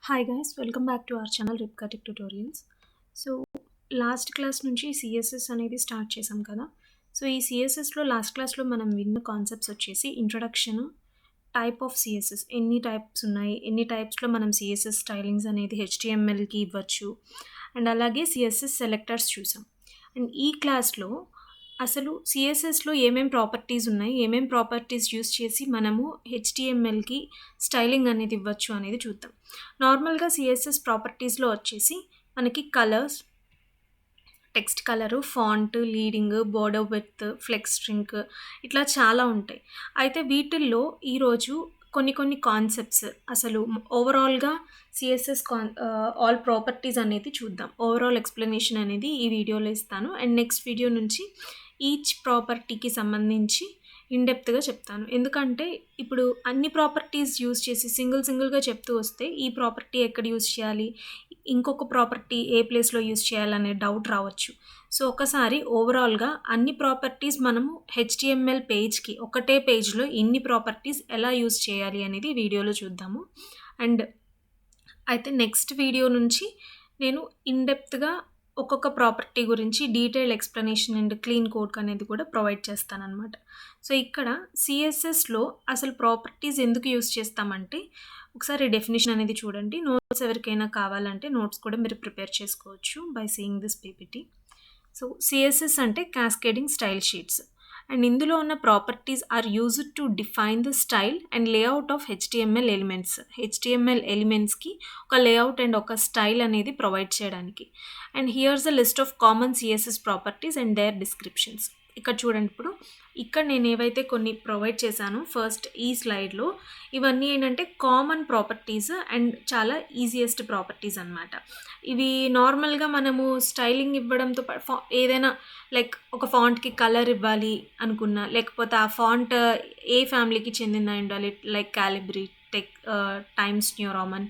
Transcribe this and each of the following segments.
Hi guys welcome back to our channel రిప్కా tech tutorials. So last class నుంచి CSS అనేది start చేసాం కదా. సో ఈ సిఎస్ఎస్లో లాస్ట్ క్లాస్లో మనం విన్న కాన్సెప్ట్స్ వచ్చేసి ఇంట్రొడక్షన్, టైప్ ఆఫ్ సిఎస్ఎస్, ఎన్ని టైప్స్ ఉన్నాయి, ఎన్ని టైప్స్లో మనం సిఎస్ఎస్ స్టైలింగ్స్ అనేది హెచ్టిఎంఎల్కి ఇవ్వచ్చు, అండ్ అలాగే సిఎస్ఎస్ సెలెక్టర్స్ చూసాం. అండ్ ఈ క్లాస్లో అసలు సిఎస్ఎస్లో ఏమేం ప్రాపర్టీస్ ఉన్నాయి, ఏమేం ప్రాపర్టీస్ యూస్ చేసి మనము హెచ్టిఎంఎల్కి స్టైలింగ్ అనేది ఇవ్వచ్చు అనేది చూద్దాం. నార్మల్గా సిఎస్ఎస్ ప్రాపర్టీస్లో వచ్చేసి మనకి colours, text colour, font, leading, border width, flex shrink ఇట్లా చాలా ఉంటాయి. అయితే వీటిల్లో ఈరోజు కొన్ని కాన్సెప్ట్స్ అసలు ఓవరాల్గా సిఎస్ఎస్ ఆల్ ప్రాపర్టీస్ అనేది చూద్దాం. ఓవరాల్ ఎక్స్ప్లెనేషన్ అనేది ఈ వీడియోలో ఇస్తాను. అండ్ నెక్స్ట్ వీడియో నుంచి ఈచ్ ప్రాపర్టీకి సంబంధించి ఇన్డెప్త్గా చెప్తాను. ఎందుకంటే ఇప్పుడు అన్ని ప్రాపర్టీస్ యూజ్ చేసి సింగిల్గా చెప్తూ వస్తే ఈ ప్రాపర్టీ ఎక్కడ యూజ్ చేయాలి, ఇంకొక ప్రాపర్టీ ఏ ప్లేస్లో యూజ్ చేయాలనే డౌట్ రావచ్చు. సో ఒకసారి ఓవరాల్గా అన్ని ప్రాపర్టీస్ మనము హెచ్టిఎంఎల్ పేజ్కి ఒకటే పేజ్లో ఇన్ని ప్రాపర్టీస్ ఎలా యూజ్ చేయాలి అనేది వీడియోలో చూద్దాము. అండ్ అయితే నెక్స్ట్ వీడియో నుంచి నేను ఇన్డెప్త్గా ఒక్కొక్క ప్రాపర్టీ గురించి detail explanation and clean code అనేది కూడా ప్రొవైడ్ చేస్తానన్నమాట. సో ఇక్కడ సిఎస్ఎస్లో అసలు ప్రాపర్టీస్ ఎందుకు యూస్ చేస్తామంటే ఒకసారి డెఫినేషన్ అనేది చూడండి. నోట్స్ ఎవరికైనా కావాలంటే నోట్స్ కూడా మీరు ప్రిపేర్ చేసుకోవచ్చు by seeing this PPT. So CSS అంటే క్యాస్కేడింగ్ స్టైల్ షీట్స్, అండ్ ఇందులో ఉన్న properties are used to define the style and layout of HTML elements. HTML ఎలిమెంట్స్కి ఒక లేఅవుట్ అండ్ ఒక స్టైల్ అనేది ప్రొవైడ్ చేయడానికి. And here's the list of common CSS properties and their descriptions. ఇక్కడ చూడండి, ఇప్పుడు ఇక్కడ నేను ఏవైతే కొన్ని ప్రొవైడ్ చేశానో ఫస్ట్ ఈ స్లైడ్లో ఇవన్నీ ఏంటంటే కామన్ ప్రాపర్టీస్ అండ్ చాలా ఈజియెస్ట్ ప్రాపర్టీస్ అన్నమాట. ఇవి నార్మల్గా మనము స్టైలింగ్ ఇవ్వడంతో ఏదైనా లైక్ ఒక ఫాంట్కి కలర్ ఇవ్వాలి అనుకున్నా, లేకపోతే ఆ ఫాంట్ ఏ ఫ్యామిలీకి చెందిందా ఉండాలి, like Calibri, times new Roman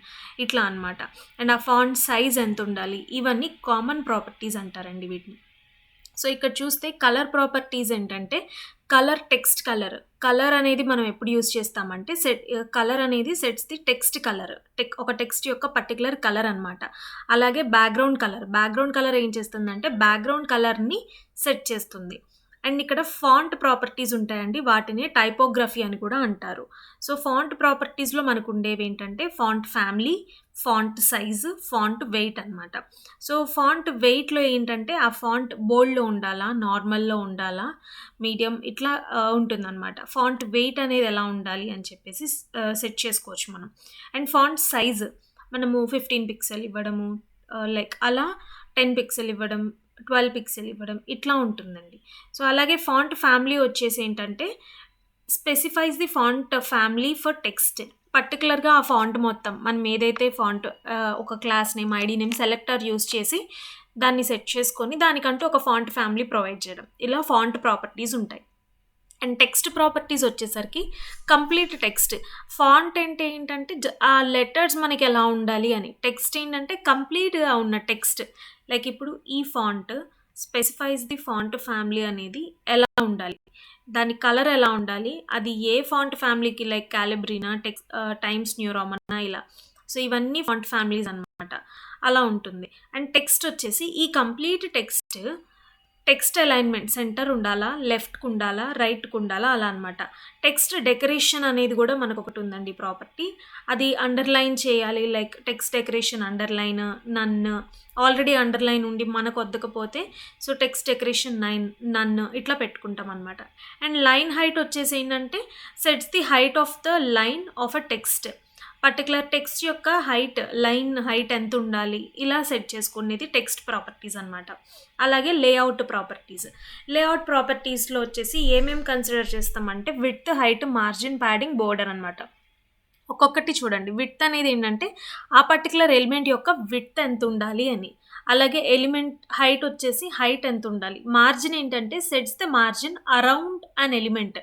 ఇట్లా అనమాట. అండ్ ఆ ఫాంట్ సైజ్ ఎంత ఉండాలి, ఇవన్నీ కామన్ ప్రాపర్టీస్ అంటారండి వీటిని. సో ఇక్కడ చూస్తే కలర్ ప్రాపర్టీస్ ఏంటంటే టెక్స్ట్ కలర్ అనేది మనం ఎప్పుడు యూజ్ చేస్తామంటే కలర్ అనేది సెట్స్ ది టెక్స్ట్ కలర్, ఒక టెక్స్ట్ యొక్క పర్టికులర్ కలర్ అనమాట. అలాగే బ్యాక్గ్రౌండ్ కలర్ ఏం చేస్తుందంటే బ్యాక్గ్రౌండ్ కలర్ని సెట్ చేస్తుంది. అండ్ ఇక్కడ ఫాంట్ ప్రాపర్టీస్ ఉంటాయండి, వాటిని టైపోగ్రఫీ అని కూడా అంటారు. సో ఫాంట్ ప్రాపర్టీస్లో మనకు ఉండేవి ఏంటంటే font family, font size, font wait అనమాట. సో ఫాంట్ వెయిట్లో ఏంటంటే ఆ ఫాంట్ బోల్డ్లో ఉండాలా, నార్మల్లో ఉండాలా, మీడియం ఇట్లా ఉంటుందన్నమాట. ఫాంట్ వెయిట్ అనేది ఎలా ఉండాలి అని చెప్పేసి సెట్ చేసుకోవచ్చు మనం. అండ్ ఫాంట్ సైజు మనము 15 పిక్సెల్ ఇవ్వడము, లైక్ అలా 10 పిక్సెల్ ఇవ్వడం, 12 పిక్సెల్ ఇవ్వడం ఇట్లా ఉంటుందండి. సో అలాగే ఫాంట్ ఫ్యామిలీ వచ్చేసి ఏంటంటే specifies the font family for text. పర్టికులర్గా ఆ ఫాంట్ మొత్తం మనం ఏదైతే ఫాంట్ ఒక class name, ID name, selector use చేసి దాన్ని సెట్ చేసుకొని దానికంటూ ఒక ఫాంట్ ఫ్యామిలీ ప్రొవైడ్ చేయడం, ఇలా ఫాంట్ ప్రాపర్టీస్ ఉంటాయి. అండ్ టెక్స్ట్ ప్రాపర్టీస్ వచ్చేసరికి కంప్లీట్ టెక్స్ట్. ఫాంట్ అంటే ఏంటంటే ఆ లెటర్స్ మనకి ఎలా ఉండాలి అని, టెక్స్ట్ ఏంటంటే కంప్లీట్గా ఉన్న టెక్స్ట్. లైక్ ఇప్పుడు ఈ font specifies the font family అనేది ఎలా ఉండాలి, దాని కలర్ ఎలా ఉండాలి, అది ఏ ఫాంట్ ఫ్యామిలీకి, లైక్ క్యాలిబ్రీనా, టైమ్స్ న్యూ రోమనా ఇలా. సో ఇవన్నీ ఫాంట్ ఫ్యామిలీస్ అనమాట, అలా ఉంటుంది. అండ్ టెక్స్ట్ వచ్చేసి ఈ కంప్లీట్ టెక్స్ట్ అలైన్మెంట్ సెంటర్ ఉండాలా, లెఫ్ట్కి ఉండాలా, రైట్కి ఉండాలా, అలా అనమాట. టెక్స్ట్ డెకరేషన్ అనేది కూడా మనకు ఒకటి ఉందండి ప్రాపర్టీ, అది అండర్లైన్ చేయాలి. Like text decoration underline, already underline ఉండి మనకు వద్దకపోతే సో టెక్స్ట్ డెకరేషన్ నన్ ఇట్లా పెట్టుకుంటాం అనమాట. అండ్ లైన్ హైట్ వచ్చేసి ఏంటంటే sets the height of the line of a text. Particular text యొక్క లైన్ హైట్ ఎంత ఉండాలి, ఇలా సెట్ చేసుకునేది టెక్స్ట్ ప్రాపర్టీస్ అనమాట. అలాగే లేఅవుట్ ప్రాపర్టీస్లో వచ్చేసి ఏమేమి కన్సిడర్ చేస్తామంటే width, height, margin, padding, border అనమాట. ఒక్కొక్కటి చూడండి. విడ్త్ అనేది ఏంటంటే ఆ పర్టికులర్ ఎలిమెంట్ యొక్క విడ్త్ ఎంత ఉండాలి అని. అలాగే ఎలిమెంట్ హైట్ వచ్చేసి హైట్ ఎంత ఉండాలి. మార్జిన్ ఏంటంటే sets the margin around an element.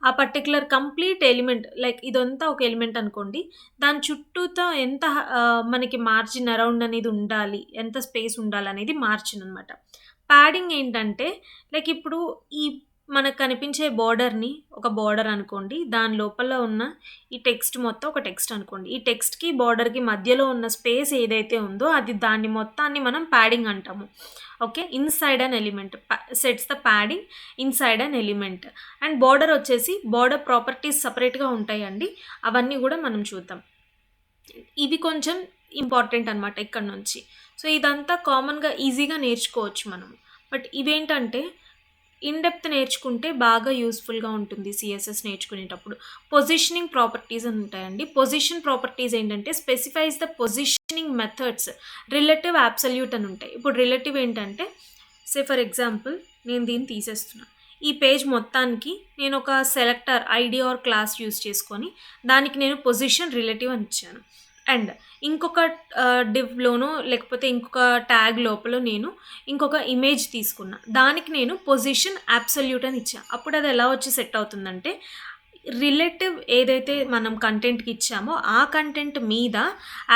ఆ పర్టికులర్ కంప్లీట్ ఎలిమెంట్, లైక్ ఇదంతా ఒక ఎలిమెంట్ అనుకోండి, దాని చుట్టూతో ఎంత మనకి మార్జిన్ అరౌండ్ అనేది ఉండాలి, ఎంత స్పేస్ ఉండాలి అనేది మార్జిన్ అనమాట. ప్యాడింగ్ ఏంటంటే లైక్ ఇప్పుడు ఈ మనకు కనిపించే బోర్డర్‌ని ఒక బోర్డర్ అనుకోండి. దాని లోపల ఉన్న ఈ టెక్స్ట్ మొత్తం ఒక టెక్స్ట్ అనుకోండి. ఈ టెక్స్ట్‌కి, బోర్డర్‌కి మధ్యలో ఉన్న స్పేస్ ఏదైతే ఉందో అది దాన్ని మొత్తాన్ని మనం ప్యాడింగ్ అంటాము. Okay. Inside an element sets the padding inside an element. And border వచ్చేసి బోర్డర్ ప్రాపర్టీస్ సెపరేట్‌గా ఉంటాయండి. అవన్నీ గూడా మనం చూద్దాం. ఇవి కొంచెం ఇంపార్టెంట్ అనమాట ఇక్కడి నుంచి. సో, ఇదంతా కామన్‌గా ఈజీగా నేర్చుకోవచ్చు మనం. బట్ ఇవేంటంటే ఇన్ డెప్త్ నేర్చుకుంటే బాగా యూజ్‌ఫుల్‌గా ఉంటుంది సీఎస్ఎస్ నేర్చుకునేటప్పుడు. పొజిషనింగ్ ప్రాపర్టీస్ అని ఉంటాయండి. పొజిషన్ ప్రాపర్టీస్ ఏంటంటే specifies the positioning methods, relative, absolute అని ఉంటాయి. ఇప్పుడు రిలేటివ్ ఏంటంటే ఫర్ ఎగ్జాంపుల్ నేను దీన్ని తీసేస్తున్నా. ఈ పేజ్ మొత్తానికి నేను ఒక selector ID are class use చేసుకొని దానికి నేను పొజిషన్ రిలేటివ్ అని ఇచ్చాను. అండ్ ఇంకొక డివ్‌లోనో లేకపోతే ఇంకొక ట్యాగ్ లోపల నేను ఇంకొక ఇమేజ్ తీసుకున్నా. దానికి నేను పొజిషన్ అబ్సల్యూట్ అని ఇచ్చా. అప్పుడు అది ఎలా వచ్చి సెట్ అవుతుందంటే రిలేటివ్ ఏదైతే మనం కంటెంట్‌కి ఇచ్చామో ఆ కంటెంట్ మీద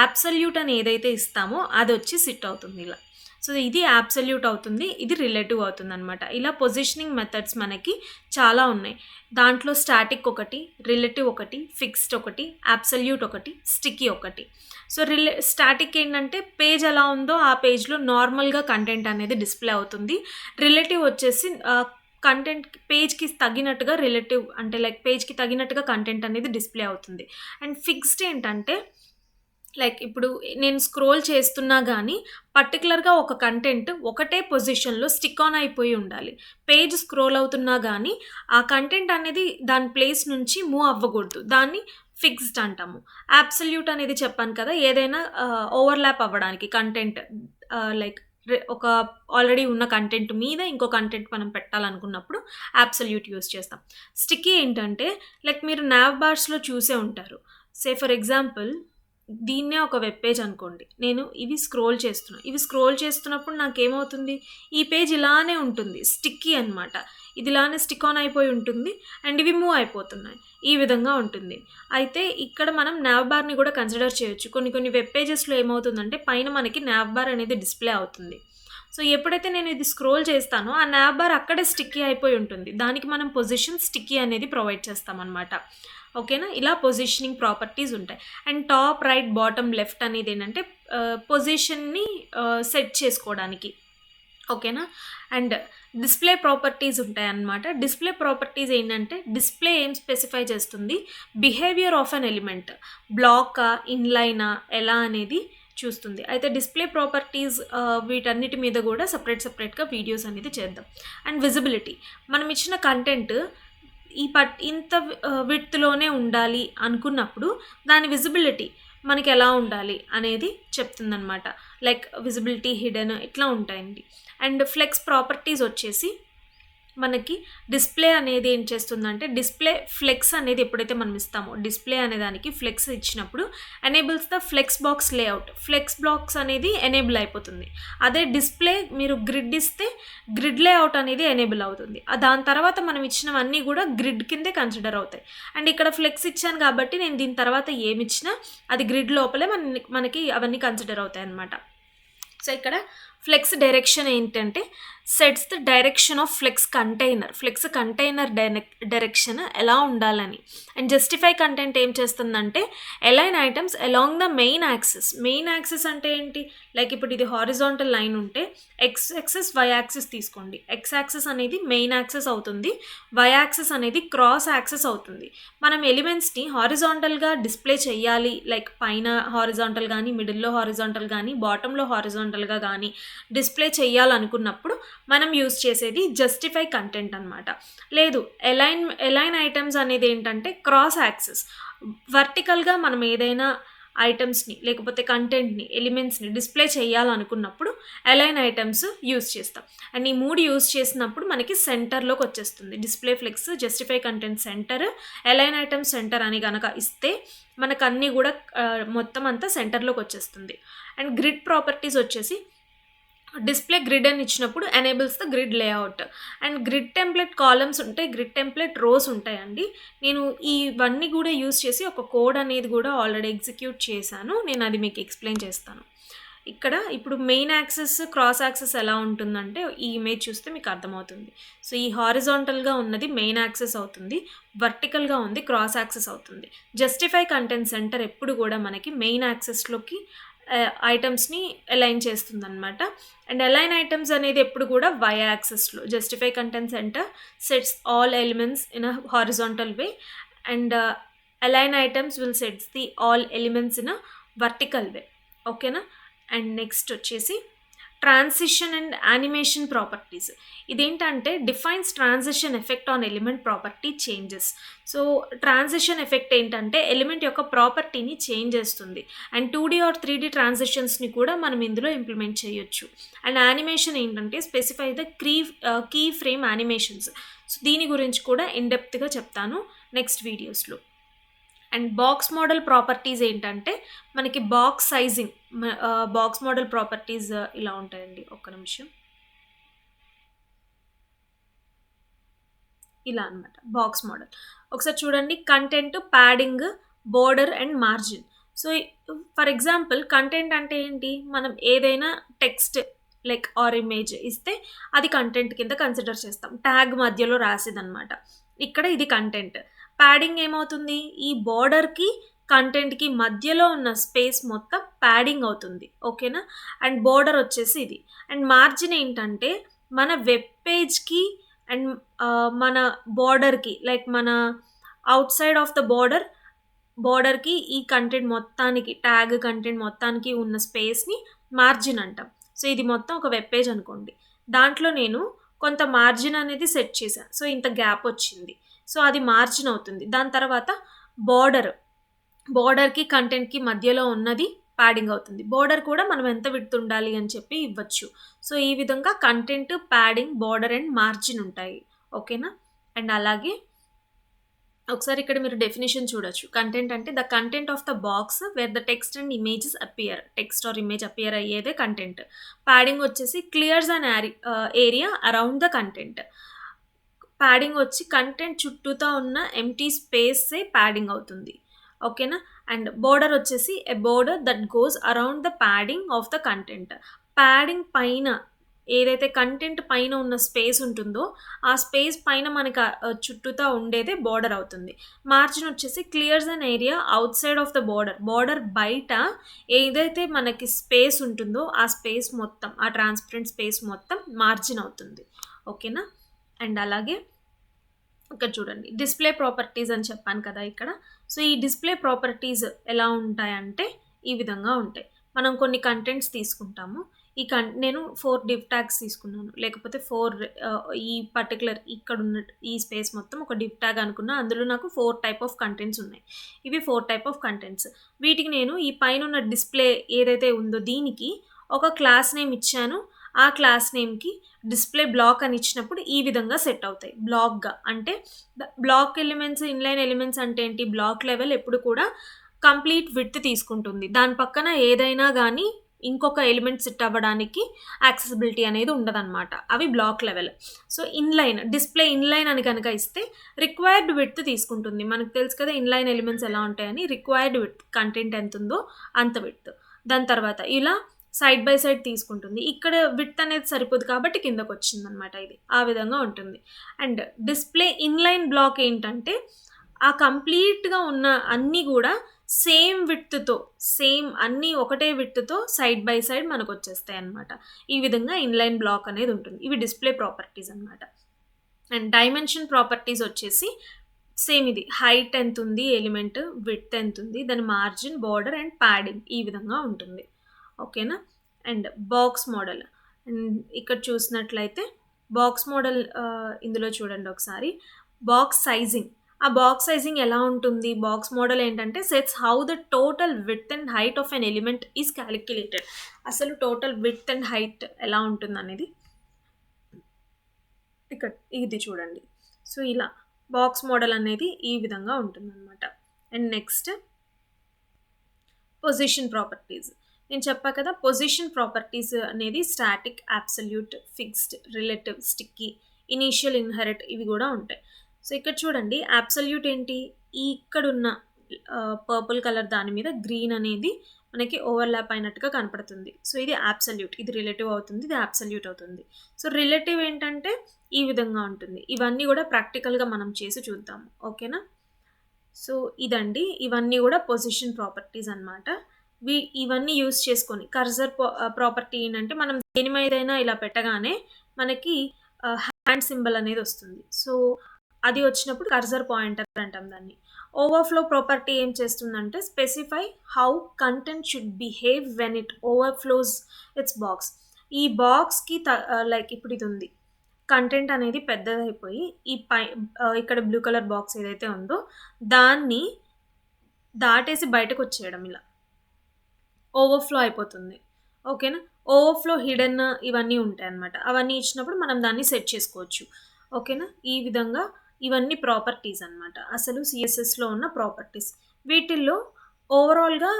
అబ్సల్యూట్ అని ఏదైతే ఇస్తామో అదొచ్చి సిట్ అవుతుంది ఇలా. సో, ఇది అబ్సల్యూట్ అవుతుంది. ఇది రిలేటివ్ అవుతుందనమాట. ఇలా పొజిషనింగ్ మెథడ్స్ మనకి చాలా ఉన్నాయి. దాంట్లో స్టాటిక్ ఒకటి, రిలేటివ్ ఒకటి, ఫిక్స్డ్ ఒకటి, అబ్సల్యూట్ ఒకటి, స్టిక్కీ ఒకటి. సో, స్టాటిక్ ఏంటంటే పేజ్ ఎలా ఉందో ఆ పేజ్‌లో నార్మల్‌గా కంటెంట్ అనేది డిస్‌ప్లే అవుతుంది. రిలేటివ్ వచ్చేసి కంటెంట్ పేజ్‌కి తగినట్టుగా రిలేటివ్ అంటే లైక్ పేజ్‌కి తగినట్టుగా కంటెంట్ అనేది డిస్‌ప్లే అవుతుంది. అండ్ ఫిక్స్డ్ ఏంటంటే లైక్ ఇప్పుడు నేను స్క్రోల్ చేస్తున్నా గానీ, పర్టిక్యులర్‌గా ఒక కంటెంట్ ఒకటే పొజిషన్‌లో స్టిక్ ఆన్ అయిపోయి ఉండాలి. పేజ్ స్క్రోల్ అవుతున్నా గానీ, ఆ కంటెంట్ అనేది దాని ప్లేస్ నుంచి మూవ్ అవ్వకూడదు. దాన్ని ఫిక్స్డ్ అంటాము. అబ్సల్యూట్ అనేది చెప్పాను కదా! ఏదైనా ఓవర్‌లాప్ అవ్వడానికి కంటెంట్ లైక్ ఒక ఆల్రెడీ ఉన్న కంటెంట్ మీద ఇంకో కంటెంట్ మనం పెట్టాలనుకున్నప్పుడు అబ్సల్యూట్ యూజ్ చేస్తాం. స్టిక్కీ ఏంటంటే లైక్ మీరు నావ్ బార్స్‌లో చూసే ఉంటారు. ఫర్ ఎగ్జాంపుల్ దీన్నే ఒక వెబ్ పేజ్ అనుకోండి. నేను ఇవి స్క్రోల్ చేస్తున్నా. ఇవి స్క్రోల్ చేస్తున్నప్పుడు నాకేమవుతుంది? ఈ పేజ్ ఇలానే ఉంటుంది. స్టిక్కీ అనమాట. ఇది ఇలానే స్టిక్ ఆన్ అయిపోయి ఉంటుంది. అండ్ ఇవి మూవ్ అయిపోతున్నాయి. ఈ విధంగా ఉంటుంది. అయితే ఇక్కడ మనం నావ్ బార్‌ని కూడా కన్సిడర్ చేయొచ్చు. కొన్ని వెబ్ పేజెస్‌లో ఏమవుతుందంటే పైన మనకి నావ్ బార్ అనేది డిస్‌ప్లే అవుతుంది. సో, ఎప్పుడైతే నేను ఇది స్క్రోల్ చేస్తానో ఆ నావ్ బార్ అక్కడే స్టిక్కీ అయిపోయి ఉంటుంది. దానికి మనం పొజిషన్ స్టిక్కీ అనేది ప్రొవైడ్ చేస్తామనమాట. ఓకేనా? ఇలా పొజిషనింగ్ ప్రాపర్టీస్ ఉంటాయి. And top, right, bottom, left అనేది ఏంటంటే పొజిషన్‌ని సెట్ చేసుకోవడానికి. ఓకేనా? అండ్ డిస్‌ప్లే ప్రాపర్టీస్ ఉంటాయన్నమాట. డిస్‌ప్లే ప్రాపర్టీస్ ఏంటంటే డిస్‌ప్లే ఏం స్పెసిఫై చేస్తుంది? Behaviour of an element. బ్లాకా, ఇన్‌లైనా ఎలా అనేది చూస్తుంది. అయితే డిస్‌ప్లే ప్రాపర్టీస్ వీటన్నిటి మీద కూడా సెపరేట్‌గా వీడియోస్ అనేది చేద్దాం. And visibility. మనం ఇచ్చిన కంటెంట్ ఇంత విడ్త్‌లోనే ఉండాలి అనుకున్నప్పుడు దాని విజిబిలిటీ మనకెలా ఉండాలి అనేది చెప్తుందనమాట. లైక్ విజిబిలిటీ, హిడెన్ ఇట్లా ఉంటాయండి. అండ్ ఫ్లెక్స్ ప్రాపర్టీస్ వచ్చేసి మనకి డిస్‌ప్లే అనేది ఏం చేస్తుందంటే డిస్‌ప్లే ఫ్లెక్స్ అనేది ఎప్పుడైతే మనం ఇస్తామో డిస్‌ప్లే అనే దానికి ఫ్లెక్స్ ఇచ్చినప్పుడు enables the flex box layout. Flex box అనేది ఎనేబుల్ అయిపోతుంది. అదే డిస్‌ప్లే మీరు గ్రిడ్ ఇస్తే గ్రిడ్ లేఅవుట్ అనేది ఎనేబుల్ అవుతుంది. దాని తర్వాత మనం ఇచ్చినవన్నీ కూడా గ్రిడ్ కిందే కన్సిడర్ అవుతాయి. అండ్ ఇక్కడ ఫ్లెక్స్ ఇచ్చాను కాబట్టి నేను దీని తర్వాత ఏమిచ్చినా అది గ్రిడ్ లోపలే మనకి అవన్నీ కన్సిడర్ అవుతాయన్నమాట. సో, ఇక్కడ ఫ్లెక్స్ డైరెక్షన్ ఏంటంటే sets the direction of flex container. Flex container direction ఎలా ఉండాలని. అండ్ జస్టిఫై కంటెంట్ ఏం చేస్తుందంటే align items along the main axis. Main axis అంటే ఏంటి? లైక్ ఇప్పుడు ఇది హారిజాంటల్ లైన్ ఉంటే ఎక్స్ యాక్సిస్, వై యాక్సిస్ తీసుకోండి. ఎక్స్ యాక్సిస్ అనేది మెయిన్ యాక్సిస్ అవుతుంది. వై యాక్సిస్ అనేది క్రాస్ యాక్సిస్ అవుతుంది. మనం ఎలిమెంట్స్‌ని హారిజాంటల్‌గా డిస్‌ప్లే చేయాలి. లైక్ పైన హారిజాంటల్ గానీ, మిడిల్‌లో హారిజాంటల్ గానీ, బాటమ్‌లో హారిజాంటల్‌గా గానీ డిస్‌ప్లే చేయాలనుకున్నప్పుడు మనం యూజ్ చేసేది జస్టిఫై కంటెంట్ అనమాట. లేదు అలైన్ ఐటమ్స్ అనేది ఏంటంటే క్రాస్ యాక్సిస్. వర్టికల్‌గా మనం ఏదైనా ఐటమ్స్‌ని లేకపోతే కంటెంట్‌ని, ఎలిమెంట్స్‌ని డిస్‌ప్లే చేయాలనుకున్నప్పుడు అలైన్ ఐటమ్స్ యూజ్ చేస్తాం. అండ్ ఈ 3 యూజ్ చేసినప్పుడు మనకి సెంటర్‌లోకి వచ్చేస్తుంది. Display flex, justify content center, align items center అని గనక ఇస్తే మనకన్నీ కూడా మొత్తం అంతా సెంటర్‌లోకి వచ్చేస్తుంది. అండ్ గ్రిడ్ ప్రాపర్టీస్ వచ్చేసి డిస్‌ప్లే గ్రిడ్ అని ఇచ్చినప్పుడు enables the grid layout. And grid template columns ఉంటాయి. గ్రిడ్ టెంప్లెట్ రోస్ ఉంటాయండి. నేను ఇవన్నీ కూడా యూజ్ చేసి ఒక కోడ్ అనేది కూడా ఆల్రెడీ ఎగ్జిక్యూట్ చేశాను. నేను అది మీకు ఎక్స్‌ప్లెయిన్ చేస్తాను. ఇక్కడ ఇప్పుడు మెయిన్ యాక్సిస్, క్రాస్ యాక్సిస్ ఎలా ఉంటుందంటే ఈ ఇమేజ్ చూస్తే మీకు అర్థమవుతుంది. సో, ఈ హారిజాంటల్‌గా ఉన్నది మెయిన్ యాక్సిస్ అవుతుంది. వర్టికల్‌గా ఉంది క్రాస్ యాక్సిస్ అవుతుంది. జస్టిఫై కంటెంట్ సెంటర్ ఎప్పుడు గూడా మనకి మెయిన్ యాక్సిస్‌లోకి ఐటెమ్స్‌ని అలైన్ చేస్తుందనమాట. అండ్ అలైన్ ఐటెమ్స్ అనేది ఎప్పుడు కూడా వై యాక్సిస్‌లో. Justify content centre sets all elements in a horizontal way and align items will sets the all elements in a vertical way. ఓకేనా? అండ్ నెక్స్ట్ వచ్చేసి ట్రాన్సిషన్ అండ్ యానిమేషన్ ప్రాపర్టీస్. ఇదేంటంటే defines transition effect on element property changes. So, transition effect ఏంటంటే element యొక్క ప్రాపర్టీని change చేస్తుంది. And 2D are 3D ట్రాన్సిషన్స్ని కూడా మనం ఇందులో ఇంప్లిమెంట్ చేయొచ్చు. అండ్ యానిమేషన్ ఏంటంటే specify the key frame animations. So, దీని గురించి కూడా ఇన్డెప్త్గా చెప్తాను నెక్స్ట్ వీడియోస్లో. అండ్ బాక్స్ మోడల్ ప్రాపర్టీస్ ఏంటంటే మనకి box sizing, box model properties ఇలా ఉంటాయండి. ఒక్క నిమిషం. ఇలా అనమాట బాక్స్ మోడల్. ఒకసారి చూడండి, content, padding, border and margin. So, for example content అంటే ఏంటి, మనం ఏదైనా టెక్స్ట్ లైక్ ఆర్ ఇమేజ్ ఇస్తే అది కంటెంట్ కింద కన్సిడర్ చేస్తాం. ట్యాగ్ మధ్యలో రాసేదనమాట. ఇక్కడ ఇది కంటెంట్. ప్యాడింగ్ ఏమవుతుంది, ఈ బోర్డర్కి కంటెంట్కి మధ్యలో ఉన్న స్పేస్ మొత్తం ప్యాడింగ్ అవుతుంది. ఓకేనా? అండ్ బోర్డర్ వచ్చేసి ఇది. అండ్ మార్జిన్ ఏంటంటే మన వెబ్ పేజ్కి అండ్ మన బోర్డర్కి లైక్ మన అవుట్ సైడ్ ఆఫ్ ద బోర్డర్కి ఈ కంటెంట్ మొత్తానికి, ట్యాగ్ కంటెంట్ మొత్తానికి ఉన్న స్పేస్ని మార్జిన్ అంటాం. సో, ఇది మొత్తం ఒక వెబ్ పేజ్ అనుకోండి. దాంట్లో నేను కొంత మార్జిన్ అనేది సెట్ చేశాను. సో, ఇంత గ్యాప్ వచ్చింది. సో, అది మార్జిన్ అవుతుంది. దాని తర్వాత బోర్డర్కి కంటెంట్కి మధ్యలో ఉన్నది ప్యాడింగ్ అవుతుంది. బోర్డర్ కూడా మనం ఎంత విడ్త్ ఉండాలి అని చెప్పి ఇవ్వచ్చు. సో, ఈ విధంగా content, padding, border and margin ఉంటాయి. ఓకేనా? అండ్ అలాగే ఒకసారి ఇక్కడ మీరు డెఫినేషన్ చూడొచ్చు. కంటెంట్ అంటే the content of the box where the text and images appear. Text or image appear అయ్యేదే కంటెంట్. ప్యాడింగ్ వచ్చేసి clears an area around the content. Padding వచ్చి కంటెంట్ చుట్టూతా ఉన్న ఎంటీ స్పేసే ప్యాడింగ్ అవుతుంది. ఓకేనా? అండ్ బోర్డర్ వచ్చేసి a border that goes around the padding of the content. Padding పైన ఏదైతే కంటెంట్ పైన ఉన్న స్పేస్ ఉంటుందో ఆ స్పేస్ పైన మనకు చుట్టూతా ఉండేదే బోర్డర్ అవుతుంది. మార్జిన్ వచ్చేసి clears an area out side of the border బయట ఏదైతే మనకి స్పేస్ ఉంటుందో ఆ స్పేస్ మొత్తం, ఆ ట్రాన్స్పరెంట్ స్పేస్ మొత్తం మార్జిన్ అవుతుంది. ఓకేనా? అండ్ అలాగే ఇక్కడ చూడండి, డిస్ప్లే ప్రాపర్టీస్ అని చెప్పాను కదా ఇక్కడ. సో, ఈ డిస్ప్లే ప్రాపర్టీస్ ఎలా ఉంటాయంటే ఈ విధంగా ఉంటాయి. మనం కొన్ని కంటెంట్స్ తీసుకుంటాము. నేను 4 డివ్ ట్యాగ్స్ తీసుకున్నాను. లేకపోతే 4 ఈ పర్టిక్యులర్ ఇక్కడున్న ఈ స్పేస్ మొత్తం ఒక డివ్ ట్యాగ్ అనుకున్నా. అందులో నాకు 4 టైప్ ఆఫ్ కంటెంట్స్ ఉన్నాయి. ఇవి 4 టైప్ ఆఫ్ కంటెంట్స్. వీటికి నేను ఈ పైనున్న డిస్ప్లే ఏదైతే ఉందో దీనికి ఒక క్లాస్ నేమ్ ఇచ్చాను. ఆ క్లాస్ నేమ్‌కి డిస్ప్లే బ్లాక్ అని ఇచ్చినప్పుడు ఈ విధంగా సెట్ అవుతాయి. బ్లాక్‌గా అంటే బ్లాక్ ఎలిమెంట్స్, ఇన్‌లైన్ ఎలిమెంట్స్ అంటే ఏంటి, బ్లాక్ లెవెల్ ఎప్పుడు కూడా కంప్లీట్ విడ్త్ తీసుకుంటుంది. దాని పక్కన ఏదైనా గానీ ఇంకొక ఎలిమెంట్ సెట్ అవ్వడానికి యాక్సెసిబిలిటీ అనేది ఉండదనమాట. అవి block level. So, display inline అని కనుక ఇస్తే రిక్వైర్డ్ విడ్త్ తీసుకుంటుంది. మనకు తెలుసు కదా ఇన్‌లైన్ ఎలిమెంట్స్ ఎలా ఉంటాయని. రిక్వైర్డ్ విడ్త్ కంటెంట్ ఎంత ఉందో అంత విడ్త్. దాని తర్వాత ఇలా సైడ్ బై సైడ్ తీసుకుంటుంది. ఇక్కడ విడ్త్ అనేది సరిపోదు కాబట్టి కిందకొచ్చిందనమాట ఇది. ఆ విధంగా ఉంటుంది. అండ్ డిస్ప్లే ఇన్‌లైన్ బ్లాక్ ఏంటంటే ఆ కంప్లీట్‌గా ఉన్న అన్నీ గూడా సేమ్ విడ్త్‌తో, అన్నీ ఒకటే విడ్త్‌తో సైడ్ బై సైడ్ మనకొచ్చేస్తాయన్నమాట. ఈ విధంగా ఇన్‌లైన్ బ్లాక్ అనేది ఉంటుంది. ఇవి డిస్ప్లే ప్రాపర్టీస్ అనమాట. అండ్ డైమెన్షన్ ప్రాపర్టీస్ వచ్చేసి సేమ్ ఇది. హైట్ ఎంతుంది ఎలిమెంట్, విడ్త్ ఎంతుంది, దాని మార్జిన్, బోర్డర్ అండ్ ప్యాడింగ్ ఈ విధంగా ఉంటుంది. ఓకేనా? And box model. అండ్ ఇక్కడ చూసినట్లయితే బాక్స్ మోడల్ ఇందులో చూడండి ఒకసారి. Box sizing. ఆ బాక్స్ సైజింగ్ ఎలా ఉంటుంది? బాక్స్ మోడల్ ఏంటంటే sets how the total width and height of an element is calculated. అసలు టోటల్ విడ్త్ అండ్ హైట్ ఎలా ఉంటుందనేది ఇక్కడ ఇది చూడండి. సో, ఇలా బాక్స్ మోడల్ అనేది ఈ విధంగా ఉంటుందన్నమాట. And next position properties. నేను చెప్పా కదా పొజిషన్ ప్రాపర్టీస్ అనేది static, absolute, fixed, relative, sticky, initial, inherit ఇవి కూడా ఉంటాయి. సో, ఇక్కడ చూడండి అబ్సల్యూట్ ఏంటి, ఈ ఇక్కడున్న పర్పుల్ కలర్ దాని మీద గ్రీన్ అనేది మనకి ఓవర్‌లాప్ అయినట్టుగా కనపడుతుంది. సో, ఇది అబ్సల్యూట్. ఇది రిలేటివ్ అవుతుంది. ఇది అబ్సల్యూట్ అవుతుంది. సో, రిలేటివ్ ఏంటంటే ఈ విధంగా ఉంటుంది. ఇవన్నీ గూడా ప్రాక్టికల్‌గా మనం చేసి చూద్దాము. ఓకేనా? సో, ఇదండి. ఇవన్నీ గూడా పొజిషన్ ప్రాపర్టీస్ అన్నమాట. ఇవన్నీ యూజ్ చేసుకొని ప్రాపర్టీ ఏంటంటే మనం దేని మీదైనా ఇలా పెట్టగానే మనకి హ్యాండ్ సింబల్ అనేది వస్తుంది. సో, అది వచ్చినప్పుడు కర్సర్ పాయింటర్ అంటాం దాన్ని. ఓవర్‌ఫ్లో ప్రాపర్టీ ఏం చేస్తుందంటే specify how content should behave when it overflows it's box. ఈ బాక్స్‌కి లైక్ ఇప్పుడు ఇది ఉంది. కంటెంట్ అనేది పెద్దదైపోయి ఇక్కడ బ్లూ కలర్ బాక్స్ ఏదైతే ఉందో దాన్ని దాటేసి బయటకొచ్చేయడం ఇలా. ఓవర్‌ఫ్లో అయిపోతుంది. ఓకేనా? ఓవర్‌ఫ్లో హిడెన్ ఇవన్నీ ఉంటాయన్నమాట. అవన్నీ ఇచ్చినప్పుడు మనం దాన్ని సెట్ చేసుకోవచ్చు. ఓకేనా? ఈ విధంగా ఇవన్నీ ప్రాపర్టీస్ అన్నమాట. అసలు సీఎస్ఎస్‌లో ఉన్న ప్రాపర్టీస్. వీటిల్లో ఓవరాల్‌గా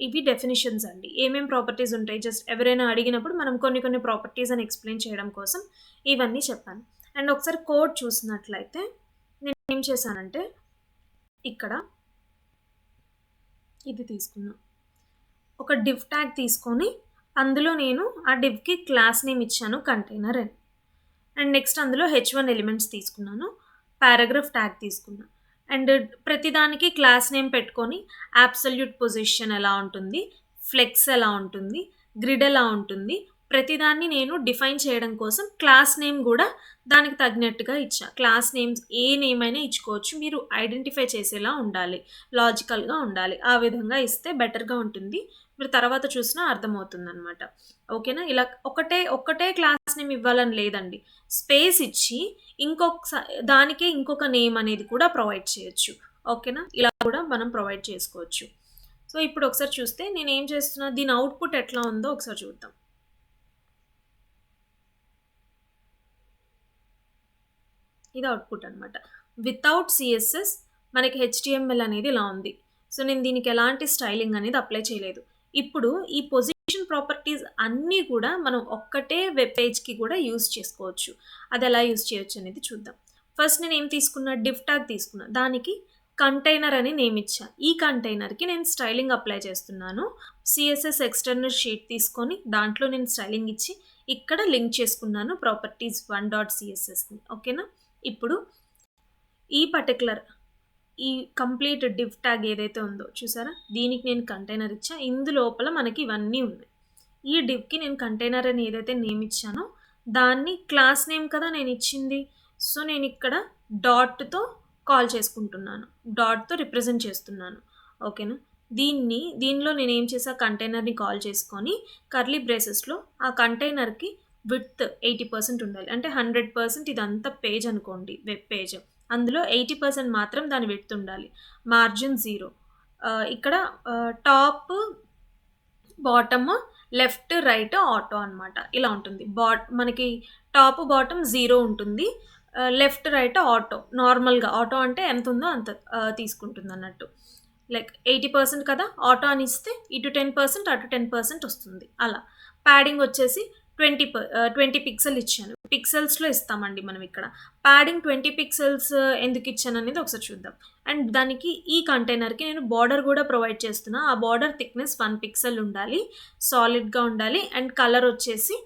ఇవి డెఫినిషన్స్ అండి. ఏమేం ప్రాపర్టీస్ ఉంటాయి జస్ట్ ఎవరైనా అడిగినప్పుడు మనం కొన్ని కొన్ని ప్రాపర్టీస్ అని ఎక్స్‌ప్లెయిన్ చేయడం కోసం ఇవన్నీ చెప్పాను. అండ్ ఒకసారి కోడ్ చూసినట్లయితే నేనేం చేశానంటే ఇక్కడ ఇది తీసుకున్నా. ఒక డివ్ ట్యాగ్ తీసుకొని అందులో నేను ఆ డివ్‌కి క్లాస్ నేమ్ ఇచ్చాను కంటైనర్ అని. అండ్ నెక్స్ట్ అందులో హెచ్1 ఎలిమెంట్స్ తీసుకున్నాను. పారాగ్రాఫ్ ట్యాగ్ తీసుకున్నా. అండ్ ప్రతిదానికి క్లాస్ నేమ్ పెట్టుకొని అబ్సల్యూట్ పొజిషన్ ఎలా ఉంటుంది, ఫ్లెక్స్ ఎలా ఉంటుంది, గ్రిడ్ ఎలా ఉంటుంది, ప్రతిదాన్ని నేను డిఫైన్ చేయడం కోసం క్లాస్ నేమ్ గూడా దానికి తగినట్టుగా ఇచ్చా. క్లాస్ నేమ్స్ ఏ నేమ్ అయినా ఇచ్చుకోవచ్చు. మీరు ఐడెంటిఫై చేసేలా ఉండాలి. లాజికల్‌గా ఉండాలి. ఆ విధంగా ఇస్తే బెటర్‌గా ఉంటుంది. మీరు తర్వాత చూసినా అర్థమవుతుందనమాట. ఓకేనా? ఇలా ఒక్కటే క్లాస్ నేమ్ ఇవ్వాలని లేదండి. స్పేస్ ఇచ్చి దానికే ఇంకొక నేమ్ అనేది కూడా ప్రొవైడ్ చేయొచ్చు. ఓకేనా? ఇలా కూడా మనం ప్రొవైడ్ చేసుకోవచ్చు. సో, ఇప్పుడు ఒకసారి చూస్తే నేనేం చేస్తున్నా దీని అవుట్‌పుట్ ఎట్లా ఉందో ఒకసారి చూద్దాం. ఇది అవుట్‌పుట్ అనమాట. వితౌట్ సీఎస్ఎస్ మనకి హెచ్‌టీఎంఎల్ అనేది ఇలా ఉంది. సో, నేను దీనికి ఎలాంటి స్టైలింగ్ అనేది అప్లై చేయలేదు. ఇప్పుడు ఈ పొజిషన్ ప్రాపర్టీస్ అన్నీ కూడా మనం ఒక్కటే వెబ్ పేజ్‌కి కూడా యూజ్ చేసుకోవచ్చు. అదెలా యూజ్ చేయొచ్చు అనేది చూద్దాం. ఫస్ట్ నేనేం తీసుకున్నా డివ్ ట్యాగ్ తీసుకున్నా. దానికి కంటైనర్ అని నేమ్ ఇచ్చా. ఈ కంటైనర్‌కి నేను స్టైలింగ్ అప్లై చేస్తున్నాను. సీఎస్ఎస్ ఎక్స్టర్నల్ షీట్ తీసుకొని దాంట్లో నేను స్టైలింగ్ ఇచ్చి ఇక్కడ లింక్ చేసుకున్నాను ప్రాపర్టీస్ 1.cssని. ఓకేనా? ఇప్పుడు ఈ పర్టిక్యులర్ ఈ కంప్లీట్ డివ్ ట్యాగ్ ఏదైతే ఉందో చూసారా? దీనికి నేను కంటైనర్ ఇచ్చా. ఇందులోపల మనకి ఇవన్నీ ఉన్నాయి. ఈ డివ్‌కి నేను కంటైనర్ అని ఏదైతే నేమ్ ఇచ్చానో దాన్ని క్లాస్ నేమ్ కదా నేను ఇచ్చింది. సో, నేనిక్కడ డాట్‌తో కాల్ చేసుకుంటున్నాను. డాట్‌తో రిప్రజెంట్ చేస్తున్నాను. ఓకేనా? దీనిలో నేనేం చేశా కంటైనర్‌ని కాల్ చేసుకొని కర్లీ బ్రేసెస్‌లో ఆ కంటైనర్‌కి విడ్త్ 80% ఉండాలి. అంటే 100% ఇదంతా పేజ్ అనుకోండి వెబ్ పేజ్. అందులో 80% మాత్రం దాని విడ్త్ ఉండాలి. మార్జిన్ 0. ఇక్కడ top, bottom, left, right, auto అనమాట. ఇలా ఉంటుంది. మనకి టాప్, బాటమ్ 0 ఉంటుంది. Left, right, auto. నార్మల్‌గా ఆటో అంటే ఎంతుందో అంత తీసుకుంటుందన్నట్టు. లైక్ 80% కదా! ఆటో అని ఇస్తే ఇటు 10% అటు 10% వస్తుంది. అలా. ప్యాడింగ్ వచ్చేసి 20 పిక్సెల్ ఇచ్చాను. పిక్సెల్స్‌లో ఇస్తామండి మనం ఇక్కడ. ప్యాడింగ్ 20 పిక్సెల్స్ ఎందుకు ఇచ్చాననేది ఒకసారి చూద్దాం. అండ్ దానికి ఈ కంటైనర్‌కి నేను బార్డర్ గూడా ప్రొవైడ్ చేస్తున్నా. ఆ బార్డర్ థిక్‌నెస్ 1 పిక్సెల్ ఉండాలి. సాలిడ్‌గా ఉండాలి. అండ్ కలర్ వచ్చేసి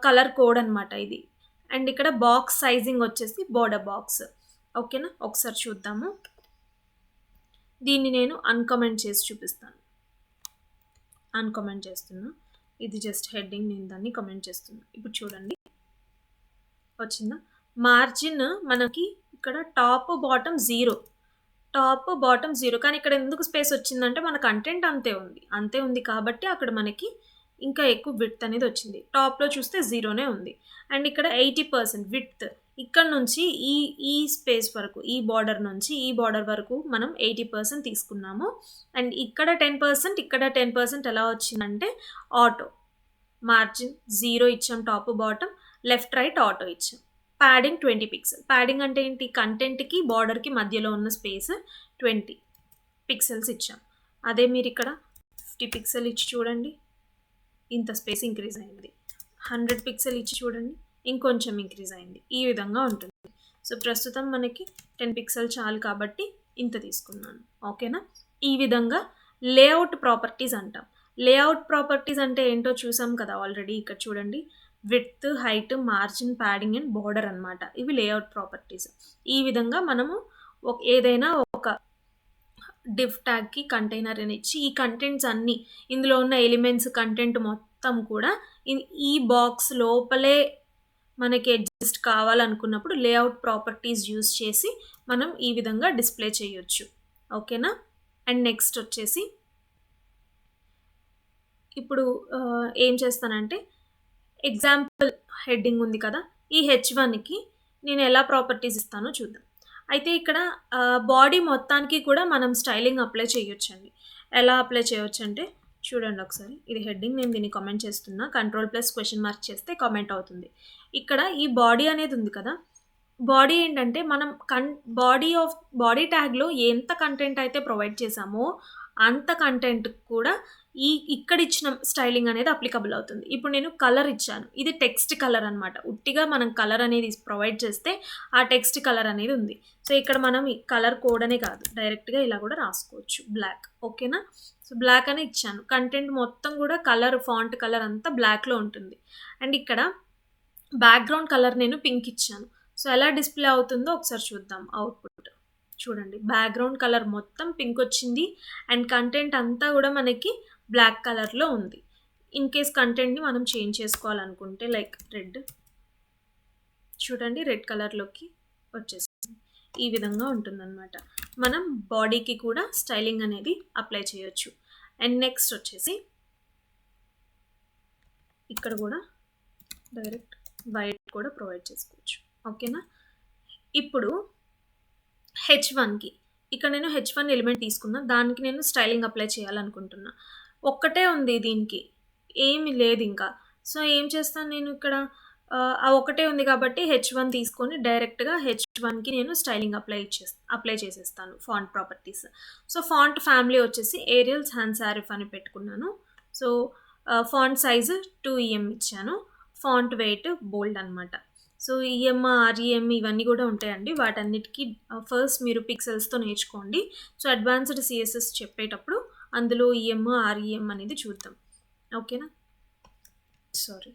కలర్ కోడ్ అనమాట ఇది. అండ్ ఇక్కడ బాక్స్ సైజింగ్ వచ్చేసి బోర్డర్ బాక్స్. ఓకేనా? ఒకసారి చూద్దాము. దీన్ని నేను అన్‌కామెంట్ చేసి చూపిస్తాను. అన్‌కామెంట్ చేస్తున్నా. ఇది జస్ట్ హెడ్డింగ్ నేను దాన్ని కామెంట్ చేస్తున్నా. ఇప్పుడు చూడండి. వచ్చిందా? మార్జిన్ మనకి ఇక్కడ టాప్, బాటమ్ 0. Top, bottom 0. కానీ ఇక్కడ ఎందుకు స్పేస్ వచ్చిందంటే మన కంటెంట్ అంతే ఉంది. అంతే ఉంది కాబట్టి అక్కడ మనకి ఇంకా ఎక్కువ విడ్త్ అనేది వచ్చింది. టాప్‌లో చూస్తే 0నే ఉంది. అండ్ ఇక్కడ 80% విడ్త్. ఇక్కడ నుంచి ఈ స్పేస్ వరకు, ఈ బార్డర్ నుంచి ఈ బార్డర్ వరకు మనం 80% తీసుకున్నాము. అండ్ ఇక్కడ 10%, ఇక్కడ 10% ఎలా వచ్చిందంటే ఆటో. మార్జిన్ 0 ఇచ్చాం top, bottom, left, right, auto ఇచ్చాం. Padding 20 pixel. ప్యాడింగ్ అంటే ఏంటి? కంటెంట్‌కి, బార్డర్‌కి మధ్యలో ఉన్న స్పేస్ 20 పిక్సెల్స్ ఇచ్చాం. అదే మీరిక్కడ 50 పిక్సెల్ ఇచ్చి చూడండి. ఇంత స్పేస్ ఇంక్రీజ్ అయింది. 100 పిక్సెల్ ఇచ్చి చూడండి. ఇంకొంచెం ఇంక్రీజ్ అయింది. ఈ విధంగా ఉంటుంది. సో, ప్రస్తుతం మనకి 10 పిక్సెల్ చాలు కాబట్టి ఇంత తీసుకున్నాను. ఓకేనా? ఈ విధంగా లేఅవుట్ ప్రాపర్టీస్ అంటాం. లేఅవుట్ ప్రాపర్టీస్ అంటే ఏంటో చూసాం కదా ఆల్రెడీ. ఇక్కడ చూడండి. Width, height, margin, padding and border అనమాట. ఇవి లేఅవుట్ ప్రాపర్టీస్. ఈ విధంగా మనము ఏదైనా ఒక డివ్ ట్యాగ్‌కి కంటైనర్ అని ఇచ్చి, ఈ కంటెంట్స్ అన్నీ, ఇందులో ఉన్న ఎలిమెంట్స్ కంటెంట్ మొత్తం కూడా ఈ బాక్స్ లోపలే మనకి అడ్జస్ట్ కావాలనుకున్నప్పుడు లేఅవుట్ ప్రాపర్టీస్ యూజ్ చేసి మనం ఈ విధంగా డిస్ప్లే చేయొచ్చు. ఓకేనా? అండ్ నెక్స్ట్ వచ్చేసి ఇప్పుడు ఏం చేస్తానంటే ఎగ్జాంపుల్ హెడ్డింగ్ ఉంది కదా! ఈ H1కి నేను ఎలా ప్రాపర్టీస్ ఇస్తానో చూద్దాం. అయితే ఇక్కడ బాడీ మొత్తానికి కూడా మనం స్టైలింగ్ అప్లై చేయొచ్చండి. ఎలా అప్లై చేయొచ్చంటే చూడండి ఒకసారి. ఇది హెడ్డింగ్, నేను దీన్ని కామెంట్ చేస్తున్నా. Ctrl+? చేస్తే కామెంట్ అవుతుంది. ఇక్కడ ఈ బాడీ అనేది ఉంది కదా! బాడీ ఏంటంటే మనం బాడీ ట్యాగ్‌లో ఎంత కంటెంట్ అయితే ప్రొవైడ్ చేశామో అంత కంటెంట్ కూడా ఇక్కడ ఇచ్చిన స్టైలింగ్ అనేది అప్లికబుల్ అవుతుంది. ఇప్పుడు నేను కలర్ ఇచ్చాను. ఇది టెక్స్ట్ కలర్ అనమాట. ఉట్టిగా మనం కలర్ అనేది ప్రొవైడ్ చేస్తే ఆ టెక్స్ట్ కలర్ అనేది ఉంది. సో, ఇక్కడ మనం ఈ కలర్ కోడ్ అనే కాదు, డైరెక్ట్‌గా ఇలా కూడా రాసుకోవచ్చు. బ్లాక్. ఓకేనా? సో, బ్లాక్ అని ఇచ్చాను. కంటెంట్ మొత్తం కూడా కలర్, ఫాంట్ కలర్ అంతా బ్లాక్‌లో ఉంటుంది. అండ్ ఇక్కడ బ్యాక్‌గ్రౌండ్ కలర్ నేను పింక్ ఇచ్చాను. సో, ఎలా డిస్‌ప్లే అవుతుందో ఒకసారి చూద్దాం అవుట్‌పుట్. చూడండి, బ్యాక్‌గ్రౌండ్ కలర్ మొత్తం పింక్ వచ్చింది. అండ్ కంటెంట్ అంతా కూడా మనకి బ్లాక్ కలర్‌లో ఉంది. ఇన్ కేస్ కంటెంట్‌ని మనం చేంజ్ చేసుకోవాలనుకుంటే లైక్ రెడ్. చూడండి, రెడ్ కలర్‌లోకి వచ్చేసింది. ఈ విధంగా ఉంటుందన్నమాట. మనం బాడీకి కూడా స్టైలింగ్ అనేది అప్లై చేయొచ్చు. అండ్ నెక్స్ట్ వచ్చేసి ఇక్కడ కూడా డైరెక్ట్ వైట్ కూడా ప్రొవైడ్ చేసుకోవచ్చు. ఓకేనా? ఇప్పుడు H1కి ఇక్కడ నేను H1 ఎలిమెంట్ తీసుకున్నా. దానికి నేను స్టైలింగ్ అప్లై చేయాలనుకుంటున్నా. ఒక్కటే ఉంది దీనికి, ఏమి లేదు ఇంకా. సో, ఏం చేస్తాను నేను ఇక్కడ ఆ ఒకటే ఉంది కాబట్టి H1 తీసుకొని డైరెక్ట్‌గా H1కి నేను స్టైలింగ్ అప్లై చేసేస్తాను font properties. So, font family వచ్చేసి ఏరియల్ సాన్స్ సారిఫ్ అని పెట్టుకున్నాను. సో, ఫాంట్ సైజు 2 EM ఇచ్చాను. ఫాంట్ వెయిట్ బోల్డ్ అనమాట. సో, EM, REM ఇవన్నీ కూడా ఉంటాయండి. వాటన్నిటికీ ఫస్ట్ మీరు పిక్సెల్స్‌తో నేర్చుకోండి. సో, అడ్వాన్స్డ్ CSS చెప్పేటప్పుడు అందులో EM, REM అనేది చూద్దాం. ఓకేనా? సారీ.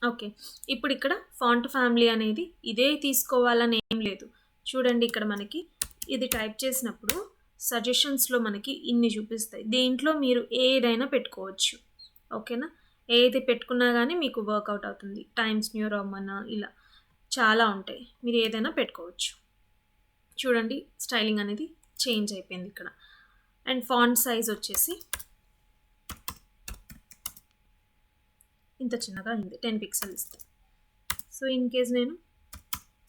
ఓకే. ఇప్పుడు ఇక్కడ ఫాంట్ ఫ్యామిలీ అనేది ఇదే తీసుకోవాలని ఏం లేదు. చూడండి, ఇక్కడ మనకి ఇది టైప్ చేసినప్పుడు సజెషన్స్‌లో మనకి ఇన్ని చూపిస్తాయి. దీంట్లో మీరు ఏదైనా పెట్టుకోవచ్చు. ఓకేనా? ఏది పెట్టుకున్నా కానీ మీకు వర్కౌట్ అవుతుంది. టైమ్స్ న్యూ రోమన్ ఇలా చాలా ఉంటాయి. మీరు ఏదైనా పెట్టుకోవచ్చు. చూడండి, స్టైలింగ్ అనేది చేంజ్ అయిపోయింది ఇక్కడ. అండ్ ఫాంట్ సైజ్ వచ్చేసి ఇంత చిన్నగా అయింది. 10 పిక్సెల్ ఇస్తా. సో, ఇన్ కేస్ నేను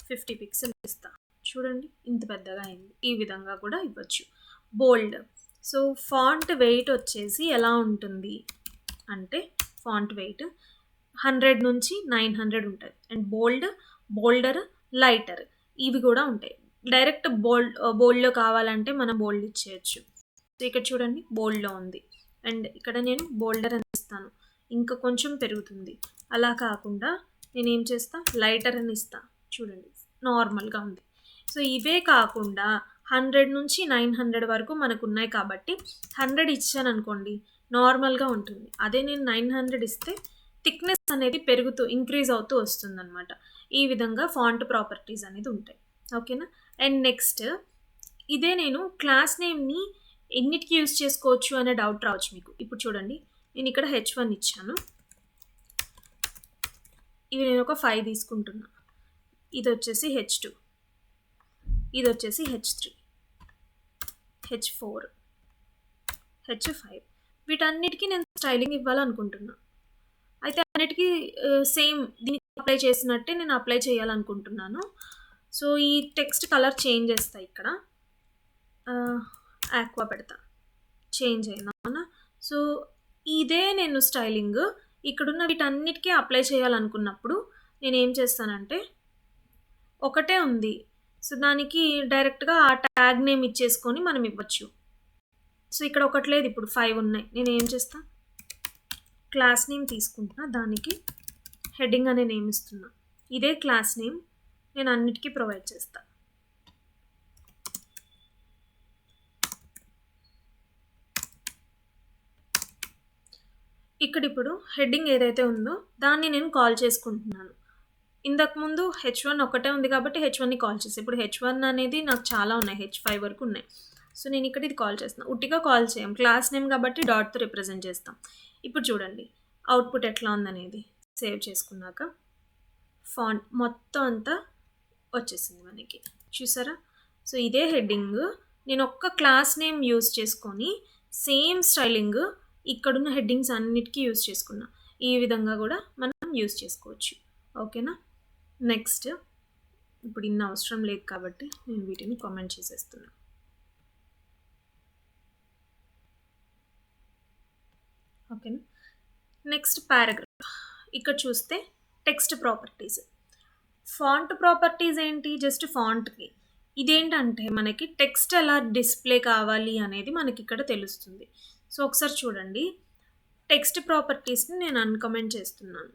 50 పిక్సెల్ ఇస్తా. చూడండి, ఇంత పెద్దగా అయింది. ఈ విధంగా కూడా ఇవ్వచ్చు. బోల్డ్. సో, ఫాంట్ వెయిట్ వచ్చేసి ఎలా ఉంటుంది అంటే ఫాంట్ వెయిట్ 100 నుంచి 900 ఉంటుంది. అండ్ బోల్డర్, లైటర్ ఇవి కూడా ఉంటాయి. డైరెక్ట్ బోల్డ్లో కావాలంటే మనం బోల్డ్ ఇచ్చేయచ్చు. సో, ఇక్కడ చూడండి, బోల్డ్లో ఉంది. అండ్ ఇక్కడ నేను బోల్డర్ అని ఇస్తాను, ఇంకా కొంచెం పెరుగుతుంది. అలా కాకుండా నేను ఏం చేస్తా, లైటర్ అని ఇస్తా. చూడండి, నార్మల్గా ఉంది. సో, ఇవే కాకుండా 100 నుంచి 900 వరకు మనకు ఉన్నాయి కాబట్టి 100 ఇచ్చాను అనుకోండి, నార్మల్గా ఉంటుంది. అదే నేను 900 ఇస్తే థిక్నెస్ అనేది ఇంక్రీజ్ అవుతూ వస్తుందన్నమాట. ఈ విధంగా ఫాంట్ ప్రాపర్టీస్ అనేది ఉంటాయి. ఓకేనా? అండ్ నెక్స్ట్ ఇదే నేను క్లాస్ నేమ్ని ఎన్నిటికి యూజ్ చేసుకోవచ్చు అనే డౌట్ రావచ్చు మీకు. ఇప్పుడు చూడండి, నేను ఇక్కడ H1 ఇచ్చాను. ఇవి నేను ఒక 5 తీసుకుంటున్నా. ఇది వచ్చేసి H2, ఇది వచ్చేసి H3, H4, H5. వీటన్నిటికీ నేను స్టైలింగ్ ఇవ్వాలనుకుంటున్నా. అయితే అన్నిటికీ సేమ్ దీనికి అప్లై చేసినట్టే నేను అప్లై చేయాలనుకుంటున్నాను. సో, ఈ టెక్స్ట్ కలర్ చేంజ్ చేస్తా. ఇక్కడ ఆక్వా పెడతా. చేంజ్ అయిందా? సో, ఇదే నేను స్టైలింగ్ ఇక్కడున్న వీటన్నిటికీ అప్లై చేయాలనుకున్నప్పుడు నేను ఏం చేస్తానంటే, ఒకటే ఉంది. సో, దానికి డైరెక్ట్గా ఆ ట్యాగ్ నేమ్ ఇచ్చేసుకొని మనం ఇవ్వచ్చు. సో, ఇక్కడ ఒకటి లేదు, ఇప్పుడు 5 ఉన్నాయి. నేను ఏం చేస్తా, క్లాస్ నేమ్ తీసుకుంటున్నా, దానికి హెడ్డింగ్ అనే నేమ్ ఇస్తున్నా. ఇదే క్లాస్ నేమ్ నేను అన్నిటికీ ప్రొవైడ్ చేస్తా. ఇప్పుడు హెడ్డింగ్ ఏదైతే ఉందో దాన్ని నేను కాల్ చేసుకుంటున్నాను. ఇంతకుముందు హెచ్1 ఒక్కటే ఉంది కాబట్టి హెచ్1ని కాల్ చేసి ఇప్పుడు హెచ్1 అనేది నాకు చాలా ఉన్నాయి. హెచ్5 వరకు ఉన్నాయి. సో నేను ఇక్కడ ఇది కాల్ చేస్తున్నాను. ఉట్టిగా కాల్ చేయం. క్లాస్ నేమ్ కాబట్టి డాట్‌తో రిప్రజెంట్ చేస్తాం. ఇప్పుడు చూడండి అవుట్‌పుట్ ఎట్లా ఉందనేది సేవ్ చేసుకున్నాక ఫాంట్ మొత్తం అంతా వచ్చేసింది మనకి. చూసారా? సో ఇదే హెడ్డింగ్ నేను ఒక్క క్లాస్ నేమ్ యూజ్ చేసుకొని సేమ్ స్టైలింగ్ ఇక్కడున్న హెడ్డింగ్స్ అన్నిటికీ యూజ్ చేసుకున్నా. ఈ విధంగా కూడా మనం యూజ్ చేసుకోవచ్చు. ఓకేనా? నెక్స్ట్ ఇప్పుడు ఇన్ని అవసరం లేదు కాబట్టి నేను వీటిని కామెంట్ చేసేస్తున్నా. ఓకేనా? Next paragraph. ఇక్కడ చూస్తే టెక్స్ట్ ప్రాపర్టీస్. ఫాంట్ ప్రాపర్టీస్ ఏంటి? జస్ట్ ఫాంట్కి. ఇదేంటంటే మనకి టెక్స్ట్ ఎలా డిస్ప్లే కావాలి అనేది మనకి ఇక్కడ తెలుస్తుంది. సో ఒకసారి చూడండి, టెక్స్ట్ ప్రాపర్టీస్ని నేను అన్కమెంట్ చేస్తున్నాను.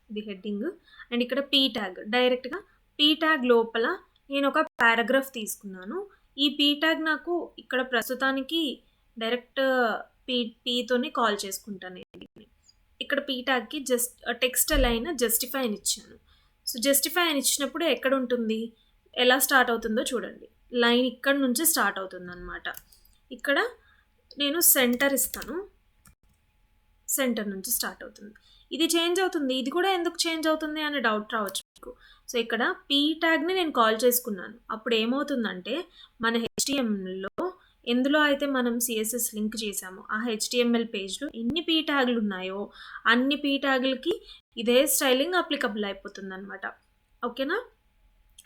ఇది హెడ్డింగ్ అండ్ ఇక్కడ పీ ట్యాగ్. డైరెక్ట్గా పీ ట్యాగ్ లోపల నేను ఒక పారాగ్రాఫ్ తీసుకున్నాను. ఈ పీ ట్యాగ్ నాకు ఇక్కడ ప్రస్తుతానికి డైరెక్ట్ పీతోనే కాల్ చేసుకుంటాను. ఇక్కడ పీ ట్యాగ్కి జస్ట్ టెక్స్ట్ లైన్ జస్టిఫై అని ఇచ్చాను. సో జస్టిఫై అని ఇచ్చినప్పుడు ఎక్కడ ఉంటుంది, ఎలా స్టార్ట్ అవుతుందో చూడండి. లైన్ ఇక్కడ నుంచి స్టార్ట్ అవుతుంది అనమాట. ఇక్కడ నేను సెంటర్ ఇస్తాను. సెంటర్ నుంచి స్టార్ట్ అవుతుంది. ఇది చేంజ్ అవుతుంది. ఇది కూడా ఎందుకు చేంజ్ అవుతుంది అనే డౌట్ రావచ్చు మీకు. సో ఇక్కడ పీ ట్యాగ్ని నేను కాల్ చేసుకున్నాను. అప్పుడు ఏమవుతుందంటే మన హెచ్టిఎంఎల్లో ఎందులో అయితే మనం సిఎస్ఎస్ లింక్ చేసామో ఆ హెచ్టిఎంఎల్ పేజ్లో ఎన్ని పీ ట్యాగ్లు ఉన్నాయో అన్ని పీ ట్యాగ్లకి ఇదే స్టైలింగ్ అప్లికబుల్ అయిపోతుంది అనమాట. ఓకేనా?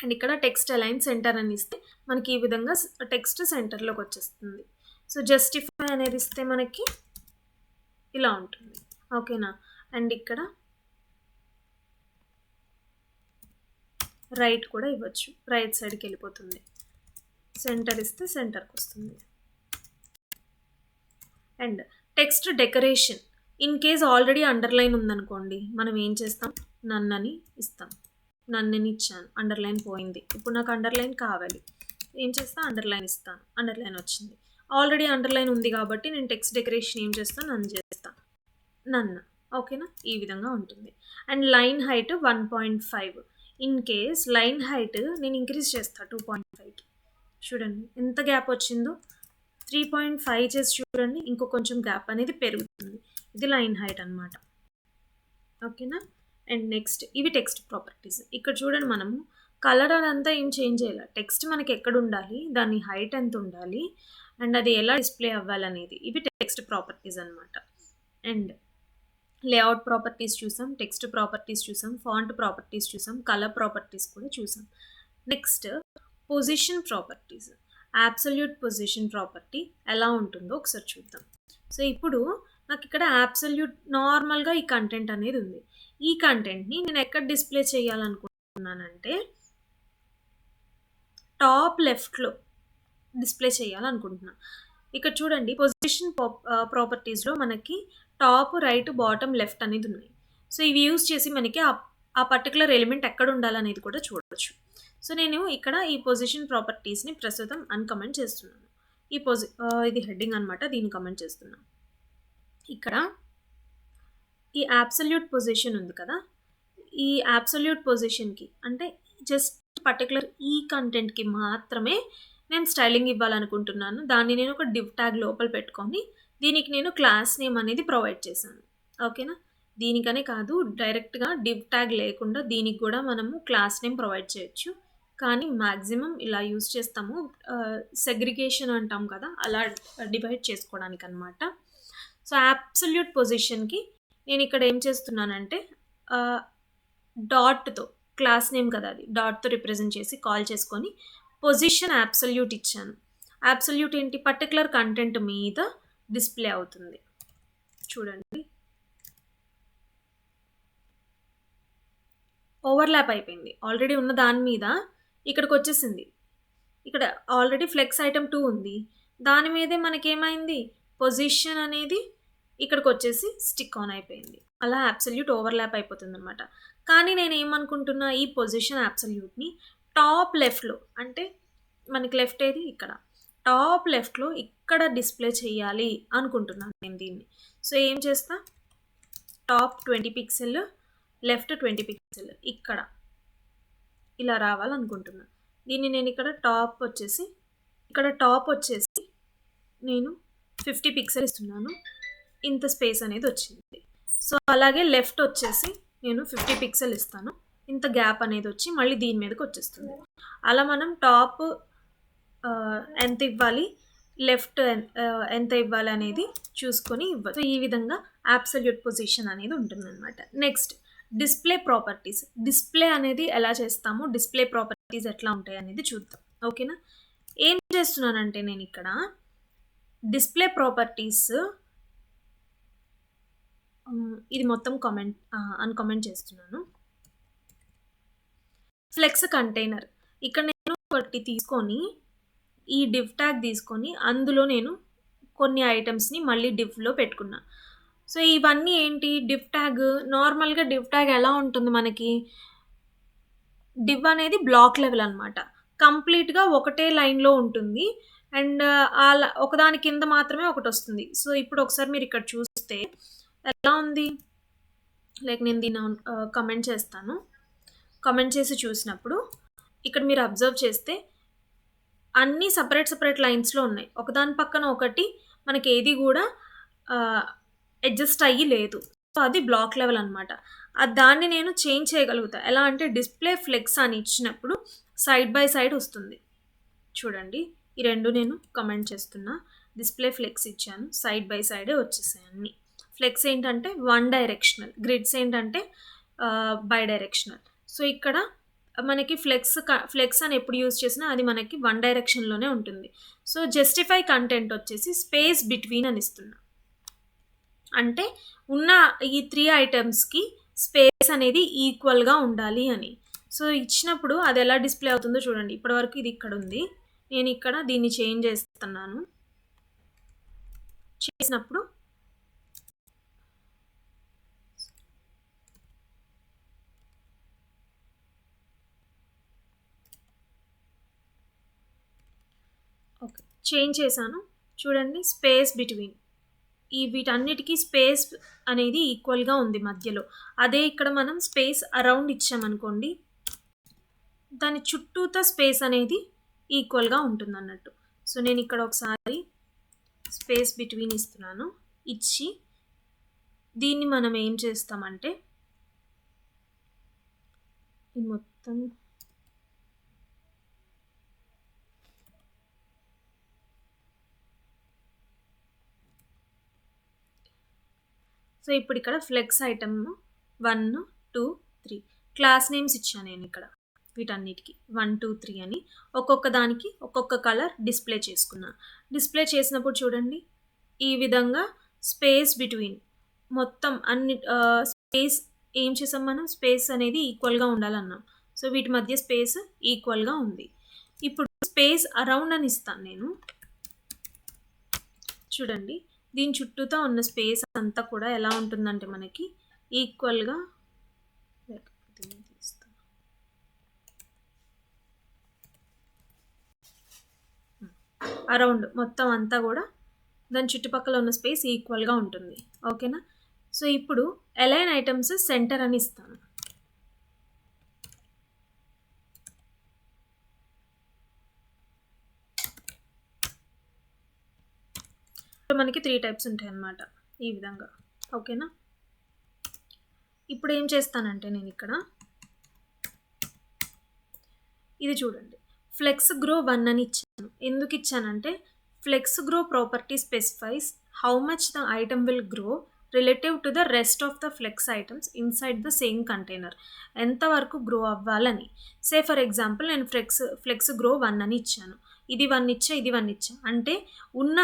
అండ్ ఇక్కడ టెక్స్ట్ అలైన్ సెంటర్ అని ఇస్తే మనకి ఈ విధంగా టెక్స్ట్ సెంటర్లోకి వచ్చేస్తుంది. సో జస్టిఫై అనేది ఇస్తే మనకి ఇలా ఉంటుంది. ఓకేనా? అండ్ ఇక్కడ రైట్ కూడా ఇవ్వచ్చు. రైట్ సైడ్కి వెళ్ళిపోతుంది. సెంటర్ ఇస్తే సెంటర్కి వస్తుంది. And text decoration. In case already underline ఉందనుకోండి, మనం ఏం చేస్తాం, నన్నని ఇస్తాం. నన్నని ఇచ్చాను, అండర్లైన్ పోయింది. ఇప్పుడు నాకు అండర్లైన్ కావాలి, ఏం చేస్తా, అండర్లైన్ ఇస్తాను. అండర్లైన్ వచ్చింది. ఆల్రెడీ అండర్లైన్ ఉంది కాబట్టి నేను టెక్స్ట్ డెకరేషన్ ఏం చేస్తాను, నన్ను చేస్తాను, నన్ను. ఓకేనా? ఈ విధంగా ఉంటుంది. And line height 1.5. In case line height నేను ఇంక్రీజ్ చేస్తాను 2.5కి. చూడండి ఎంత గ్యాప్ వచ్చిందో. 3.5 చేసి చూడండి, ఇంకో కొంచెం గ్యాప్ అనేది పెరుగుతుంది. ఇది లైన్ హైట్ అనమాట. ఓకేనా? అండ్ నెక్స్ట్ ఇవి టెక్స్ట్ ప్రాపర్టీస్. ఇక్కడ చూడండి, మనము కలర్ అదంతా ఏం చేంజ్ చేయాలి. టెక్స్ట్ మనకి ఎక్కడ ఉండాలి, దాని హైట్ ఎంత ఉండాలి, అండ్ అది ఎలా డిస్ప్లే అవ్వాలనేది ఇవి టెక్స్ట్ ప్రాపర్టీస్ అనమాట. అండ్ లేఅవుట్ ప్రాపర్టీస్ చూసాం, టెక్స్ట్ ప్రాపర్టీస్ చూసాం, ఫాంట్ ప్రాపర్టీస్ చూసాం, కలర్ ప్రాపర్టీస్ కూడా చూసాం. Next position properties. Absolute position property ఎలా ఉంటుందో ఒకసారి చూద్దాం. సో ఇప్పుడు నాకు ఇక్కడ అబ్సల్యూట్ నార్మల్గా ఈ కంటెంట్ అనేది ఉంది. ఈ కంటెంట్ని నేను ఎక్కడ డిస్ప్లే చేయాలనుకుంటున్నానంటే టాప్ లెఫ్ట్లో డిస్ప్లే చేయాలనుకుంటున్నాను. ఇక్కడ చూడండి, పొజిషన్ ప్రాపర్టీస్లో మనకి టాప్, రైట్, బాటమ్, లెఫ్ట్ అనేది ఉన్నాయి. సో ఇవి యూజ్ చేసి మనకి ఆ పర్టికులర్ ఎలిమెంట్ ఎక్కడ ఉండాలనేది కూడా చూడవచ్చు. సో నేను ఇక్కడ ఈ పొజిషన్ ప్రాపర్టీస్ని ప్రస్తుతం అన్కమెంట్ చేస్తున్నాను. ఇది హెడ్డింగ్ అనమాట, దీన్ని కమెంట్ చేస్తున్నాను. ఇక్కడ ఈ అబ్సల్యూట్ పొజిషన్ ఉంది కదా, ఈ అబ్సల్యూట్ పొజిషన్కి అంటే జస్ట్ పర్టికులర్ ఈ కంటెంట్కి మాత్రమే నేను స్టైలింగ్ ఇవ్వాలనుకుంటున్నాను. దాన్ని నేను ఒక డివ్ ట్యాగ్ లోపల పెట్టుకొని దీనికి నేను క్లాస్ నేమ్ అనేది ప్రొవైడ్ చేశాను. ఓకేనా? దీనికనే కాదు, డైరెక్ట్గా డివ్ ట్యాగ్ లేకుండా దీనికి కూడా మనము క్లాస్ నేమ్ ప్రొవైడ్ చేయొచ్చు. కానీ మ్యాక్సిమం ఇలా యూజ్ చేస్తాము, సెగ్రిగేషన్ అంటాం కదా, అలా డివైడ్ చేసుకోవడానికి అనమాట. సో అబ్సల్యూట్ పొజిషన్కి నేను ఇక్కడ ఏం చేస్తున్నానంటే డాట్తో, క్లాస్ నేమ్ కదా అది, డాట్తో రిప్రజెంట్ చేసి కాల్ చేసుకొని పొజిషన్ అబ్సల్యూట్ ఇచ్చాను. అబ్సల్యూట్ ఏంటి, పర్టికులర్ కంటెంట్ మీద డిస్ప్లే అవుతుంది. చూడండి, ఓవర్లాప్ అయిపోయింది. ఆల్రెడీ ఉన్న దాని మీద ఇక్కడికి వచ్చేసింది. ఇక్కడ ఆల్రెడీ ఫ్లెక్స్ ఐటమ్ 2 ఉంది, దాని మీదే మనకేమైంది, పొజిషన్ అనేది ఇక్కడికి వచ్చేసి స్టిక్ ఆన్ అయిపోయింది. అలా అబ్సల్యూట్ ఓవర్లాప్ అయిపోతుంది అనమాట. కానీ నేను ఏమనుకుంటున్నా, ఈ పొజిషన్ అబ్సల్యూట్ని టాప్ లెఫ్ట్లో, అంటే మనకి లెఫ్ట్ ఏది, ఇక్కడ టాప్ లెఫ్ట్లో ఇక్కడ డిస్ప్లే చేయాలి అనుకుంటున్నాను నేను దీన్ని. సో ఏం చేస్తా, టాప్ 20 పిక్సెల్, లెఫ్ట్ 20 పిక్సెల్ ఇక్కడ ఇలా రావాలనుకుంటున్నాను. దీన్ని నేను ఇక్కడ టాప్ వచ్చేసి నేను 50 పిక్సెల్ ఇస్తున్నాను. ఇంత స్పేస్ అనేది వచ్చింది. సో అలాగే లెఫ్ట్ వచ్చేసి నేను 50 పిక్సెల్ ఇస్తాను. ఇంత గ్యాప్ అనేది వచ్చి మళ్ళీ దీని మీదకి వచ్చేస్తుంది. అలా మనం టాప్ ఎంత ఇవ్వాలి, లెఫ్ట్ ఎంత ఇవ్వాలి అనేది చూసుకొని ఇవ్వచ్చు. ఈ విధంగా అబ్సల్యూట్ పొజిషన్ అనేది ఉంటుందన్నమాట. Next display properties. డిస్ప్లే అనేది ఎలా చేస్తాము, డిస్ప్లే ప్రాపర్టీస్ ఎట్లా ఉంటాయి అనేది చూద్దాం. ఓకేనా. ఏం చేస్తున్నానంటే నేను ఇక్కడ డిస్ప్లే ప్రాపర్టీస్ ఇది మొత్తం అన్కామెంట్ చేస్తున్నాను. ఫ్లెక్స్ కంటైనర్ ఇక్కడ నేను ఒకటి తీసుకొని ఈ డివ్ ట్యాగ్ తీసుకొని అందులో నేను కొన్ని ఐటమ్స్ని మళ్ళీ డివ్లో పెట్టుకున్నా. సో ఇవన్నీ ఏంటి, డివ్ ట్యాగ్. నార్మల్గా డివ్ ట్యాగ్ ఎలా ఉంటుంది మనకి, డివ్ అనేది బ్లాక్ లెవెల్ అనమాట. కంప్లీట్గా ఒకటే లైన్లో ఉంటుంది అండ్ ఒకదాని కింద మాత్రమే ఒకటి వస్తుంది. సో ఇప్పుడు ఒకసారి మీరు ఇక్కడ చూస్తే ఎలా ఉంది, లైక్ నేను దీన్ని కమెంట్ చేస్తాను. కమెంట్ చేసి చూసినప్పుడు ఇక్కడ మీరు అబ్జర్వ్ చేస్తే అన్నీ సపరేట్ లైన్స్లో ఉన్నాయి. ఒకదాని పక్కన ఒకటి మనకి ఏది కూడా అడ్జస్ట్ అయ్యి లేదు. సో అది బ్లాక్ లెవెల్ అనమాట. దాన్ని నేను చేంజ్ చేయగలుగుతా. ఎలా అంటే డిస్ప్లే ఫ్లెక్స్ అని ఇచ్చినప్పుడు సైడ్ బై సైడ్ వస్తుంది. చూడండి, ఈ రెండు నేను కమెంట్ చేస్తున్నా. డిస్ప్లే ఫ్లెక్స్ ఇచ్చాను, సైడ్ బై సైడే వచ్చేసాయి అన్నీ. ఫ్లెక్స్ ఏంటంటే వన్ డైరెక్షనల్, గ్రిడ్స్ ఏంటంటే బై డైరెక్షనల్. సో ఇక్కడ మనకి ఫ్లెక్స్ అని ఎప్పుడు యూజ్ చేసినా అది మనకి వన్ డైరెక్షన్లోనే ఉంటుంది. సో జస్టిఫై కంటెంట్ వచ్చేసి స్పేస్ బిట్వీన్ అని ఇస్తున్నా. అంటే ఉన్న ఈ 3 ఐటమ్స్కి స్పేస్ అనేది ఈక్వల్గా ఉండాలి అని. సో ఇచ్చినప్పుడు అది ఎలా డిస్ప్లే అవుతుందో చూడండి. ఇప్పటివరకు ఇది ఇక్కడ ఉంది, నేను ఇక్కడ దీన్ని చేంజ్ చేస్తున్నాను. చేసినప్పుడు ఓకే, చేంజ్ చేశాను. చూడండి, స్పేస్ బిట్వీన్ వీటన్నిటికీ స్పేస్ అనేది ఈక్వల్గా ఉంది మధ్యలో. అదే ఇక్కడ మనం స్పేస్ అరౌండ్ ఇచ్చామనుకోండి, దాని చుట్టూతో స్పేస్ అనేది ఈక్వల్గా ఉంటుంది అన్నట్టు. సో నేను ఇక్కడ ఒకసారి స్పేస్ బిట్వీన్ ఇస్తున్నాను. ఇచ్చి దీన్ని మనం ఏం చేస్తామంటే ఇది మొత్తం సో ఇప్పుడు ఇక్కడ ఫ్లెక్స్ ఐటమ్ 1, 2, 3 క్లాస్ నేమ్స్ ఇచ్చాను నేను ఇక్కడ వీటన్నిటికి 1, 2, 3 అని. ఒక్కొక్క దానికి ఒక్కొక్క కలర్ డిస్ప్లే చేసుకున్నా. డిస్ప్లే చేసినప్పుడు చూడండి, ఈ విధంగా స్పేస్ బిట్వీన్ మొత్తం అన్ని స్పేస్ ఏం చేసాం మనం, స్పేస్ అనేది ఈక్వల్గా ఉండాలన్నాం. సో వీటి మధ్య స్పేస్ ఈక్వల్గా ఉంది. ఇప్పుడు స్పేస్ అరౌండ్ అని ఇస్తాను నేను. చూడండి, దీని చుట్టూతో ఉన్న స్పేస్ అంతా కూడా ఎలా ఉంటుందంటే మనకి ఈక్వల్గా అరౌండ్ మొత్తం అంతా కూడా దాని చుట్టుపక్కల ఉన్న స్పేస్ ఈక్వల్గా ఉంటుంది. ఓకేనా. సో ఇప్పుడు అలైన్ ఐటమ్స్ సెంటర్ అని ఇస్తాను. మనకి 3 టైప్స్ ఉంటాయి అన్నమాట ఈ విధంగా. ఓకేనా. ఇప్పుడు ఏం చేస్తానంటే నేను ఇక్కడ ఇది చూడండి, ఫ్లెక్స్ గ్రో 1 అని ఇచ్చాను. ఎందుకు ఇచ్చానంటే flex grow property specifies how much the item will grow relative to the rest of the flex items inside the same container. ఎంతవరకు గ్రో అవ్వాలని. సే ఫర్ ఎగ్జాంపుల్ నేను ఫ్లెక్స్ గ్రో 1 అని ఇచ్చాను. ఇది 1 ఇచ్చా, ఇది 1 ఇచ్చా అంటే ఉన్న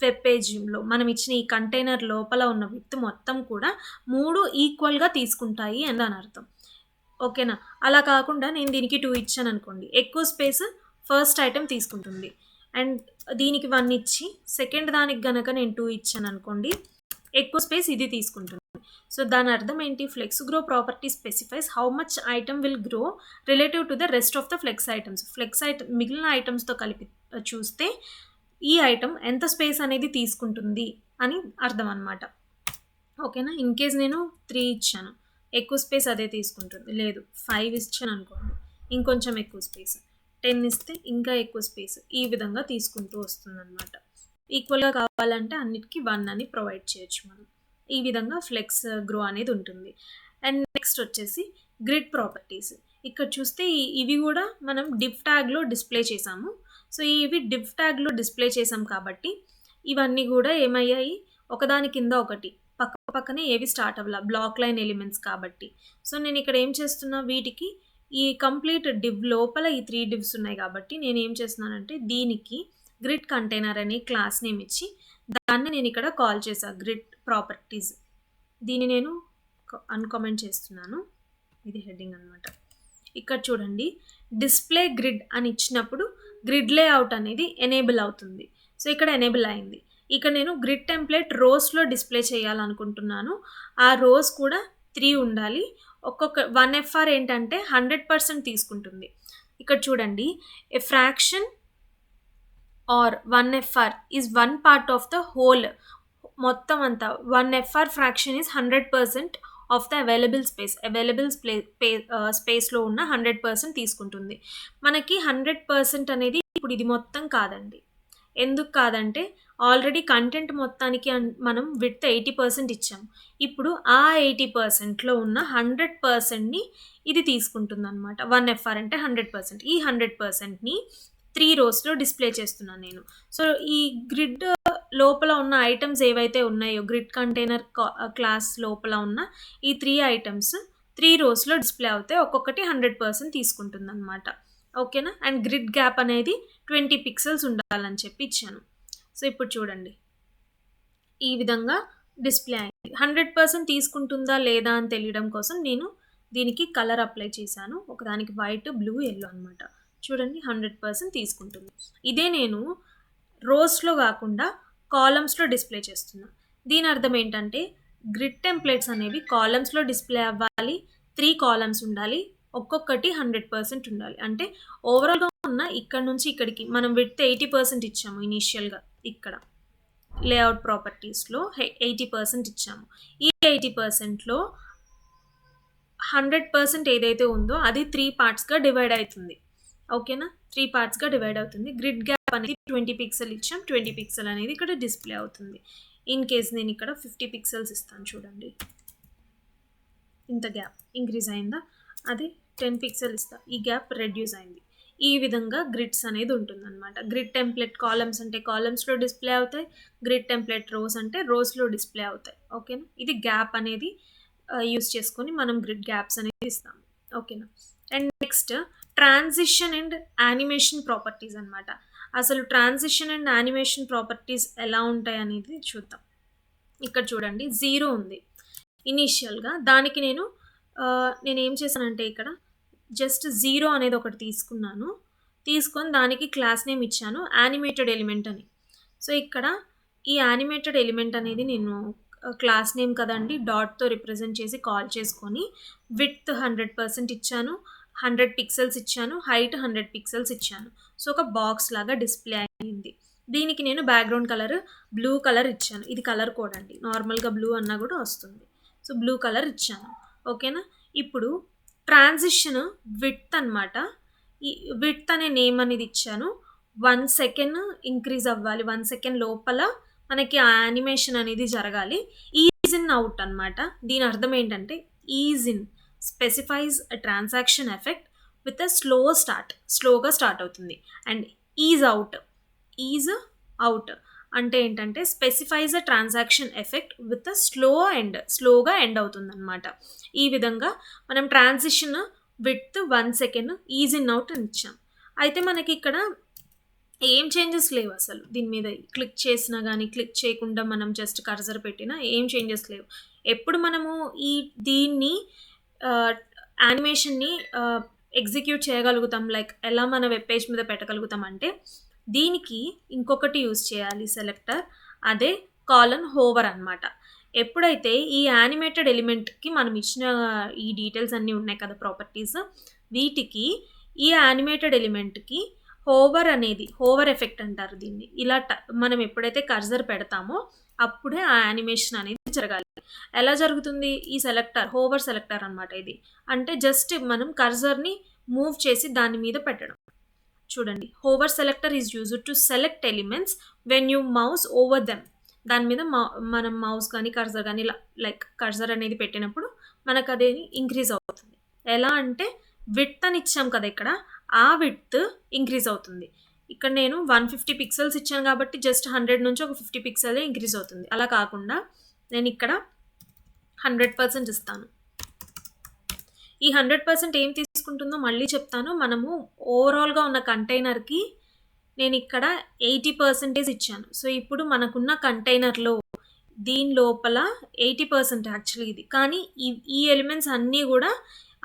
వెబ్ పేజ్లో మనం ఇచ్చిన ఈ కంటైనర్ లోపల ఉన్న విత్ మొత్తం కూడా 3 ఈక్వల్గా తీసుకుంటాయి అని దాని అర్థం. ఓకేనా. అలా కాకుండా నేను దీనికి 2 ఇచ్చాను అనుకోండి, ఎక్కువ స్పేస్ ఫస్ట్ ఐటమ్ తీసుకుంటుంది. అండ్ దీనికి 1 ఇచ్చి సెకండ్ దానికి గనక నేను 2 ఇచ్చాను అనుకోండి, ఎక్కువ స్పేస్ ఇది తీసుకుంటుంది. సో దాని అర్థం ఏంటి, flex grow property specifies how much item will grow relative to the rest of the flex items. Flex item మిగిలిన ఐటమ్స్తో కలిపి చూస్తే ఈ ఐటమ్ ఎంత స్పేస్ అనేది తీసుకుంటుంది అని అర్థం అనమాట. ఓకేనా. ఇన్ కేస్ నేను 3 ఇచ్చాను, ఎక్కువ స్పేస్ అదే తీసుకుంటుంది. లేదు 5 ఇచ్చాను అనుకోండి, ఇంకొంచెం ఎక్కువ స్పేస్. 10 ఇస్తే ఇంకా ఎక్కువ స్పేస్. ఈ విధంగా తీసుకుంటూ వస్తుంది అనమాట. ఈక్వల్గా కావాలంటే అన్నిటికీ 1 అని ప్రొవైడ్ చేయొచ్చు మనం. ఈ విధంగా ఫ్లెక్స్ గ్రో అనేది ఉంటుంది. అండ్ నెక్స్ట్ వచ్చేసి గ్రిడ్ ప్రాపర్టీస్. ఇక్కడ చూస్తే ఇవి కూడా మనం డివ్ ట్యాగ్లో డిస్ప్లే చేసాము. సో ఇవి డివ్ ట్యాగ్లో డిస్ప్లే చేసాం కాబట్టి ఇవన్నీ కూడా ఏమయ్యాయి, ఒకదాని కింద ఒకటి పక్క పక్కనే ఏవి స్టార్ట్ అవ్వాల, బ్లాక్ లైన్ ఎలిమెంట్స్ కాబట్టి. సో నేను ఇక్కడ ఏం చేస్తున్నా, వీటికి ఈ కంప్లీట్ డివ్ లోపల ఈ 3 డివ్స్ ఉన్నాయి కాబట్టి నేను ఏం చేస్తున్నానంటే దీనికి గ్రిడ్ కంటైనర్ అనే క్లాస్ నేమ్ ఇచ్చి దాన్ని నేను ఇక్కడ కాల్ చేశాను గ్రిడ్ ప్రాపర్టీస్. దీన్ని నేను అన్కామెంట్ చేస్తున్నాను. ఇది హెడ్డింగ్ అనమాట. ఇక్కడ చూడండి, డిస్ప్లే గ్రిడ్ అని ఇచ్చినప్పుడు గ్రిడ్ లేఅవుట్ అనేది ఎనేబుల్ అవుతుంది. సో ఇక్కడ ఎనేబుల్ అయింది. ఇక్కడ నేను గ్రిడ్ టెంప్లెట్ రోస్లో డిస్ప్లే చేయాలనుకుంటున్నాను. ఆ రోస్ కూడా 3 ఉండాలి. ఒక్కొక్క 1 FR ఏంటంటే 100% తీసుకుంటుంది. ఇక్కడ చూడండి, a fraction or 1 FR is 1 part of the whole. మొత్తం అంతా 1 FR fraction is 100% of the available స్పేస్లో ఉన్న 100% తీసుకుంటుంది. మనకి 100% అనేది ఇప్పుడు ఇది మొత్తం కాదండి. ఎందుకు కాదంటే ఆల్రెడీ కంటెంట్ మొత్తానికి మనం విడ్త్ 80% ఇచ్చాం. ఇప్పుడు ఆ 80%లో ఉన్న 100%ని ఇది తీసుకుంటుంది అనమాట. 1 FR అంటే 100%. ఈ 100%ని 3 రోస్లో డిస్ప్లే చేస్తున్నాను నేను. సో ఈ గ్రిడ్ లోపల ఉన్న ఐటమ్స్ ఏవైతే ఉన్నాయో, గ్రిడ్ కంటైనర్ క్లాస్ లోపల ఉన్న ఈ 3 ఐటమ్స్ 3 రోస్లో డిస్ప్లే అవుతాయి. ఒక్కొక్కటి 100% తీసుకుంటుంది అనమాట. ఓకేనా. అండ్ గ్రిడ్ గ్యాప్ అనేది 20 పిక్సెల్స్ ఉండాలని చెప్పి ఇచ్చాను. సో ఇప్పుడు చూడండి, ఈ విధంగా డిస్ప్లే అయింది. 100% తీసుకుంటుందా లేదా అని తెలియడం కోసం నేను దీనికి కలర్ అప్లై చేశాను. ఒకదానికి వైట్, బ్లూ, ఎల్లో అనమాట. చూడండి 100% తీసుకుంటుంది. ఇదే నేను రోస్లో కాకుండా కాలమ్స్లో డిస్ప్లే చేస్తున్నా. దీని అర్థం ఏంటంటే గ్రిడ్ టెంప్లెట్స్ అనేవి కాలమ్స్లో డిస్ప్లే అవ్వాలి. 3 కాలమ్స్ ఉండాలి. ఒక్కొక్కటి 100% ఉండాలి. అంటే ఓవరాల్గా ఉన్న ఇక్కడ నుంచి ఇక్కడికి మనం విడ్త్ 80% ఇచ్చాము ఇనీషియల్గా. ఇక్కడ లేఅవుట్ ప్రాపర్టీస్లో 80% ఇచ్చాము. ఈ 80%లో 100% ఏదైతే ఉందో అది 3 పార్ట్స్గా డివైడ్ అవుతుంది. ఓకేనా. 3 పార్ట్స్గా డివైడ్ అవుతుంది. గ్రిడ్ గ్యాప్ అనేది 20 పిక్సెల్ ఇచ్చాం. 20 పిక్సెల్ అనేది ఇక్కడ డిస్ప్లే అవుతుంది. ఇన్ కేస్ నేను ఇక్కడ 50 పిక్సెల్స్ ఇస్తాను. చూడండి, ఇంత గ్యాప్ ఇంక్రీజ్ అయిందా, అది 10 పిక్సెల్ ఇస్తా, ఈ గ్యాప్ రెడ్యూస్ అయింది. ఈ విధంగా గ్రిడ్స్ అనేది ఉంటుందన్నమాట. గ్రిడ్ టెంప్లెట్ కాలమ్స్ అంటే కాలమ్స్లో డిస్ప్లే అవుతాయి. గ్రిడ్ టెంప్లెట్ రోస్ అంటే రోస్లో డిస్ప్లే అవుతాయి. ఓకేనా. ఇది గ్యాప్ అనేది యూస్ చేసుకొని మనం గ్రిడ్ గ్యాప్స్ అనేది ఇస్తాము. ఓకేనా. And next transition and animation properties అనమాట. అసలు ట్రాన్సిషన్ అండ్ యానిమేషన్ ప్రాపర్టీస్ ఎలా ఉంటాయి అనేది చూద్దాం. ఇక్కడ చూడండి 0 ఉంది ఇనీషియల్గా. దానికి నేను ఏం చేశానంటే ఇక్కడ జస్ట్ 0 అనేది ఒకటి తీసుకున్నాను. తీసుకొని దానికి క్లాస్ నేమ్ ఇచ్చాను యానిమేటెడ్ ఎలిమెంట్ అని. సో ఇక్కడ ఈ యానిమేటెడ్ ఎలిమెంట్ అనేది నేను క్లాస్ నేమ్ కదండి, డాట్తో రిప్రజెంట్ చేసి కాల్ చేసుకొని విడ్త్ 100% ఇచ్చాను, 100 పిక్సెల్స్ ఇచ్చాను, హైట్ 100 పిక్సెల్స్ ఇచ్చాను. సో ఒక బాక్స్ లాగా డిస్ప్లే అయింది. దీనికి నేను బ్యాక్గ్రౌండ్ కలర్ బ్లూ కలర్ ఇచ్చాను. ఇది కలర్ కోడ్ అండి, నార్మల్గా బ్లూ అన్నా కూడా వస్తుంది. సో బ్లూ కలర్ ఇచ్చాను. ఓకేనా. ఇప్పుడు ట్రాన్సిషన్ విడ్త్ అనమాట. ఈ విడ్త్ అనే నేమ్ అనేది ఇచ్చాను. 1 సెకండ్ ఇంక్రీజ్ అవ్వాలి. 1 సెకండ్ లోపల మనకి ఆ యానిమేషన్ అనేది జరగాలి. ఈజ్ ఇన్ అవుట్ అనమాట. దీని అర్థం ఏంటంటే ease in specifies a transaction effect with a స్లోగా స్టార్ట్ అవుతుంది. అండ్ ఈజ్ అవుట్ అంటే ఏంటంటే specifies a transaction effect with a స్లోగా ఎండ్ అవుతుంది అనమాట. ఈ విధంగా మనం transition with 1 second ease in out అని ఇచ్చాం. అయితే మనకి ఇక్కడ ఏం చేంజెస్ లేవు అసలు. దీని మీద క్లిక్ చేసినా కానీ క్లిక్ చేయకుండా మనం జస్ట్ కర్సర్ పెట్టినా ఏం చేంజెస్ లేవు. ఎప్పుడు మనము దీన్ని యానిమేషన్ని ఎగ్జిక్యూట్ చేయగలుగుతాం, లైక్ ఎలా మన వెబ్ పేజ్ మీద పెట్టగలుగుతాం అంటే దీనికి ఇంకొకటి యూజ్ చేయాలి సెలెక్టర్, అదే కాలన్ హోవర్ అనమాట. ఎప్పుడైతే ఈ యానిమేటెడ్ ఎలిమెంట్‌కి మనం ఇచ్చిన ఈ డీటెయిల్స్ అన్నీ ఉన్నాయి కదా ప్రాపర్టీస్. వీటికి ఈ యానిమేటెడ్ ఎలిమెంట్‌కి హోవర్ ఎఫెక్ట్ అంటారు దీన్ని. ఇలా మనం ఎప్పుడైతే కర్సర్ పెడతామో అప్పుడే ఆ యానిమేషన్ అనేది జరగాలి. ఎలా జరుగుతుంది? ఈ హోవర్ సెలెక్టర్ అనమాట ఇది. అంటే జస్ట్ మనం కర్సర్‌ని మూవ్ చేసి దాని మీద పెట్టడం. చూడండి, hover selector is used to select elements when you mouse over them. దాని మీద మనం మౌస్ కానీ కర్సర్ కానీ లైక్ కర్సర్ అనేది పెట్టినప్పుడు మనకు అది ఇంక్రీజ్ అవుతుంది. ఎలా అంటే విడ్త్ అని ఇచ్చాం కదా ఇక్కడ, ఆ విడ్త్ ఇంక్రీజ్ అవుతుంది. ఇక్కడ నేను 150 పిక్సెల్స్ ఇచ్చాను కాబట్టి జస్ట్ 100 నుంచి ఒక 50 పిక్సెలే ఇంక్రీజ్ అవుతుంది. అలా కాకుండా నేను ఇక్కడ 100% ఇస్తాను. ఈ 100% ఏం తీసుకుంటుందో మళ్ళీ చెప్తాను. మనము ఓవరాల్గా ఉన్న కంటైనర్కి నేను ఇక్కడ 80% ఇచ్చాను. సో ఇప్పుడు మనకున్న కంటైనర్లో దీని లోపల 80% యాక్చువల్లీ ఇది, కానీ ఈ ఎలిమెంట్స్ అన్నీ కూడా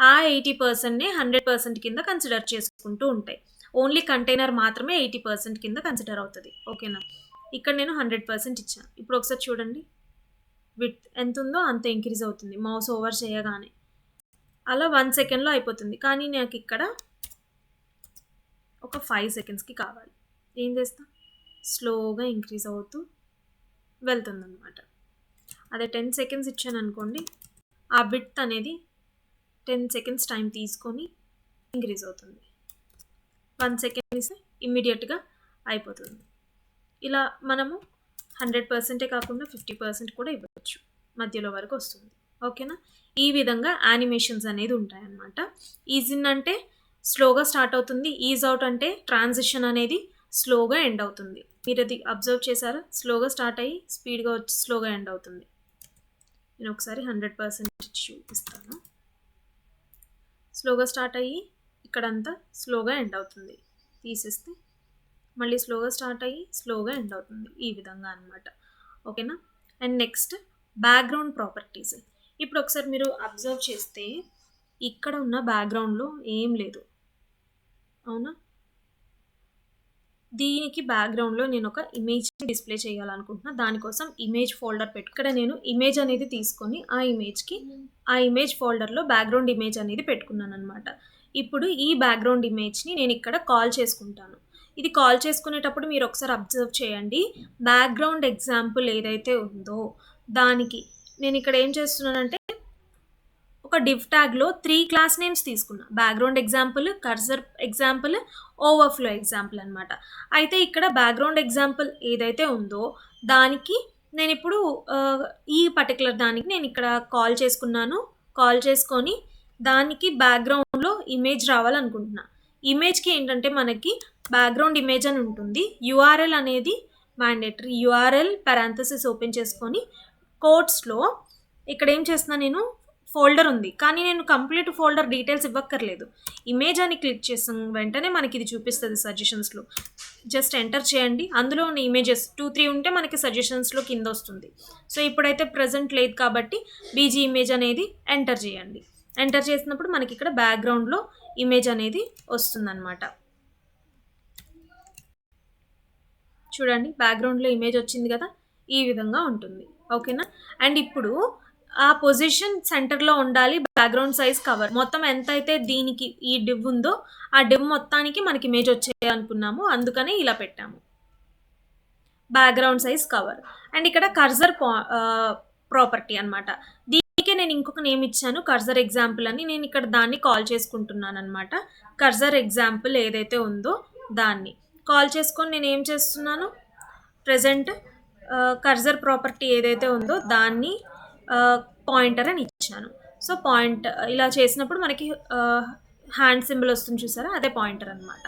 ఆ 80%నే 100% కింద కన్సిడర్ చేసుకుంటూ ఉంటాయి. ఓన్లీ కంటైనర్ మాత్రమే 80% కింద కన్సిడర్ అవుతుంది. ఓకేనా? ఇక్కడ నేను 100% ఇచ్చాను. ఇప్పుడు ఒకసారి చూడండి, విడ్త్ ఎంత ఉందో అంత ఇంక్రీజ్ అవుతుంది మౌస్ ఓవర్ చేయగానే. అలా 1 సెకండ్లో అయిపోతుంది, కానీ నాకు ఇక్కడ ఒక 5 సెకండ్స్కి కావాలి. ఏం చేస్తా? స్లోగా ఇంక్రీజ్ అవుతూ వెళ్తుందన్నమాట. అదే 10 సెకండ్స్ ఇచ్చాను అనుకోండి, ఆ విడ్త్ అనేది 10 సెకండ్స్ టైం తీసుకొని ఇంక్రీజ్ అవుతుంది. 1 సెకండ్ ఇస్తే ఇమ్మీడియట్గా అయిపోతుంది. ఇలా మనము 100%ఏ కాకుండా 50% కూడా ఇవ్వచ్చు, మధ్యలో వరకు వస్తుంది. ఓకేనా? ఈ విధంగా యానిమేషన్స్ అనేది ఉంటాయన్నమాట. ఈజ్ ఇన్ అంటే స్లోగా స్టార్ట్ అవుతుంది, ఈజ్ అవుట్ అంటే ట్రాన్సిషన్ అనేది స్లోగా ఎండ్ అవుతుంది. మీరు అది అబ్జర్వ్ చేశారా? స్లోగా స్టార్ట్ అయ్యి స్పీడ్గా వచ్చి స్లోగా ఎండ్ అవుతుంది. నేను ఒకసారి 100% చూపిస్తాను. స్లోగా స్టార్ట్ అయ్యి ఇక్కడంతా స్లోగా ఎండ్ అవుతుంది. తీసేస్తే మళ్ళీ స్లోగా స్టార్ట్ అయ్యి స్లోగా ఎండ్ అవుతుంది. ఈ విధంగా అనమాట. ఓకేనా? And next background properties. ఇప్పుడు ఒకసారి మీరు అబ్జర్వ్ చేస్తే ఇక్కడ ఉన్న బ్యాక్గ్రౌండ్లో ఏం లేదు, అవునా? దీనికి బ్యాక్గ్రౌండ్లో నేను ఒక ఇమేజ్ని డిస్ప్లే చేయాలనుకుంటున్నా. దానికోసం ఇమేజ్ ఫోల్డర్ ఇక్కడ నేను ఇమేజ్ అనేది తీసుకొని ఆ ఇమేజ్ ఫోల్డర్లో బ్యాక్గ్రౌండ్ ఇమేజ్ అనేది పెట్టుకున్నాను అనమాట. ఇప్పుడు ఈ బ్యాక్గ్రౌండ్ ఇమేజ్ని నేను ఇక్కడ కాల్ చేసుకుంటాను. ఇది కాల్ చేసుకునేటప్పుడు మీరు ఒకసారి అబ్జర్వ్ చేయండి, బ్యాక్గ్రౌండ్ ఎగ్జాంపుల్ ఏదైతే ఉందో దానికి నేను ఇక్కడ ఏం చేస్తున్నానంటే ఒక డివ్ ట్యాగ్లో 3 క్లాస్ నేమ్స్ తీసుకున్నా. Background example, cursor example, overflow example అనమాట. అయితే ఇక్కడ బ్యాక్గ్రౌండ్ ఎగ్జాంపుల్ ఏదైతే ఉందో దానికి నేను ఇప్పుడు ఈ పర్టికులర్ దానికి నేను ఇక్కడ కాల్ చేసుకున్నాను. కాల్ చేసుకొని దానికి బ్యాక్గ్రౌండ్లో ఇమేజ్ రావాలనుకుంటున్నా. ఇమేజ్కి ఏంటంటే మనకి బ్యాక్గ్రౌండ్ ఇమేజ్ అని ఉంటుంది. యూఆర్ఎల్ అనేది మ్యాండేటరీ. యూఆర్ఎల్ పారాంథసిస్ ఓపెన్ చేసుకొని కోట్స్లో ఇక్కడ ఏం చేస్తున్నా, నేను ఫోల్డర్ ఉంది కానీ నేను కంప్లీట్ ఫోల్డర్ డీటెయిల్స్ ఇవ్వక్కర్లేదు. ఇమేజ్ అని క్లిక్ చేసిన వెంటనే మనకి ఇది చూపిస్తుంది సజెషన్స్లో. జస్ట్ ఎంటర్ చేయండి, అందులో ఉన్న ఇమేజెస్ 2-3 ఉంటే మనకి సజెషన్స్లో కింద వస్తుంది. సో ఇప్పుడైతే ప్రజెంట్ లేదు కాబట్టి బీజీ ఇమేజ్ అనేది ఎంటర్ చేయండి. ఎంటర్ చేసినప్పుడు మనకి ఇక్కడ బ్యాక్గ్రౌండ్లో ఇమేజ్ అనేది వస్తుందన్నమాట. చూడండి, బ్యాక్గ్రౌండ్లో ఇమేజ్ వచ్చింది కదా, ఈ విధంగా ఉంటుంది. ఓకేనా? అండ్ ఇప్పుడు ఆ పొజిషన్ సెంటర్లో ఉండాలి. బ్యాక్గ్రౌండ్ సైజ్ కవర్ మొత్తం ఎంత అయితే దీనికి ఈ డివ్ ఉందో ఆ డివ్ మొత్తానికి మనకి ఇమేజ్ వచ్చేయాలనుకున్నాము, అందుకని ఇలా పెట్టాము బ్యాక్గ్రౌండ్ సైజ్ కవర్. అండ్ ఇక్కడ కర్సర్ ప్రాపర్టీ అనమాట. దీనికే నేను ఇంకొక నేమ్ ఇచ్చాను, కర్సర్ ఎగ్జాంపుల్ అని. నేను ఇక్కడ దాన్ని కాల్ చేసుకుంటున్నాను అనమాట. కర్సర్ ఎగ్జాంపుల్ ఏదైతే ఉందో దాన్ని కాల్ చేసుకొని నేను ఏం చేస్తున్నాను, ప్రజెంట్ కర్సర్ ప్రాపర్టీ ఏదైతే ఉందో దాన్ని పాయింటర్ అని ఇచ్చాను. సో పాయింట్ ఇలా చేసినప్పుడు మనకి హ్యాండ్ సింబల్ వస్తుంది చూసారా, అదే పాయింటర్ అనమాట.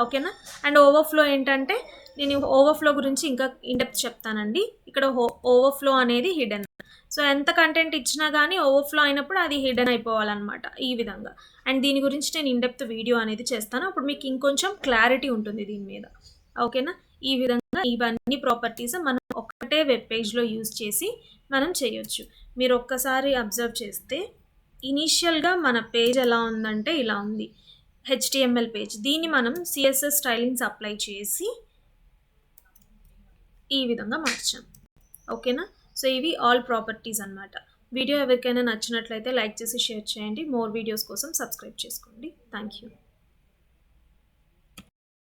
ఓకేనా? అండ్ ఓవర్ఫ్లో ఏంటంటే నేను ఓవర్ఫ్లో గురించి ఇంకా ఇన్డెప్త్ చెప్తానండి. ఇక్కడ ఓవర్ఫ్లో అనేది హిడెన్. సో ఎంత కంటెంట్ ఇచ్చినా కానీ ఓవర్ఫ్లో అయినప్పుడు అది హిడెన్ అయిపోవాలన్నమాట, ఈ విధంగా. అండ్ దీని గురించి నేను ఇన్డెప్త్ వీడియో అనేది చేస్తాను, అప్పుడు మీకు ఇంకొంచెం క్లారిటీ ఉంటుంది దీని మీద. ఓకేనా? ఈ విధంగా ఇవన్నీ ప్రాపర్టీస్ మనం ఒక్కటే వెబ్ పేజ్లో యూజ్ చేసి మనం చేయొచ్చు. మీరు ఒక్కసారి అబ్జర్వ్ చేస్తే ఇనీషియల్గా మన పేజ్ ఎలా ఉందంటే ఇలా ఉంది, HTML పేజ్. దీన్ని మనం CSS స్టైలింగ్స్ అప్లై చేసి ఈ విధంగా మార్చాం. ఓకేనా? సో ఇవి ఆల్ ప్రాపర్టీస్ అన్నమాట. వీడియో ఎవరికైనా నచ్చినట్లయితే లైక్ చేసి షేర్ చేయండి. మోర్ వీడియోస్ కోసం సబ్స్క్రైబ్ చేసుకోండి. Thank you.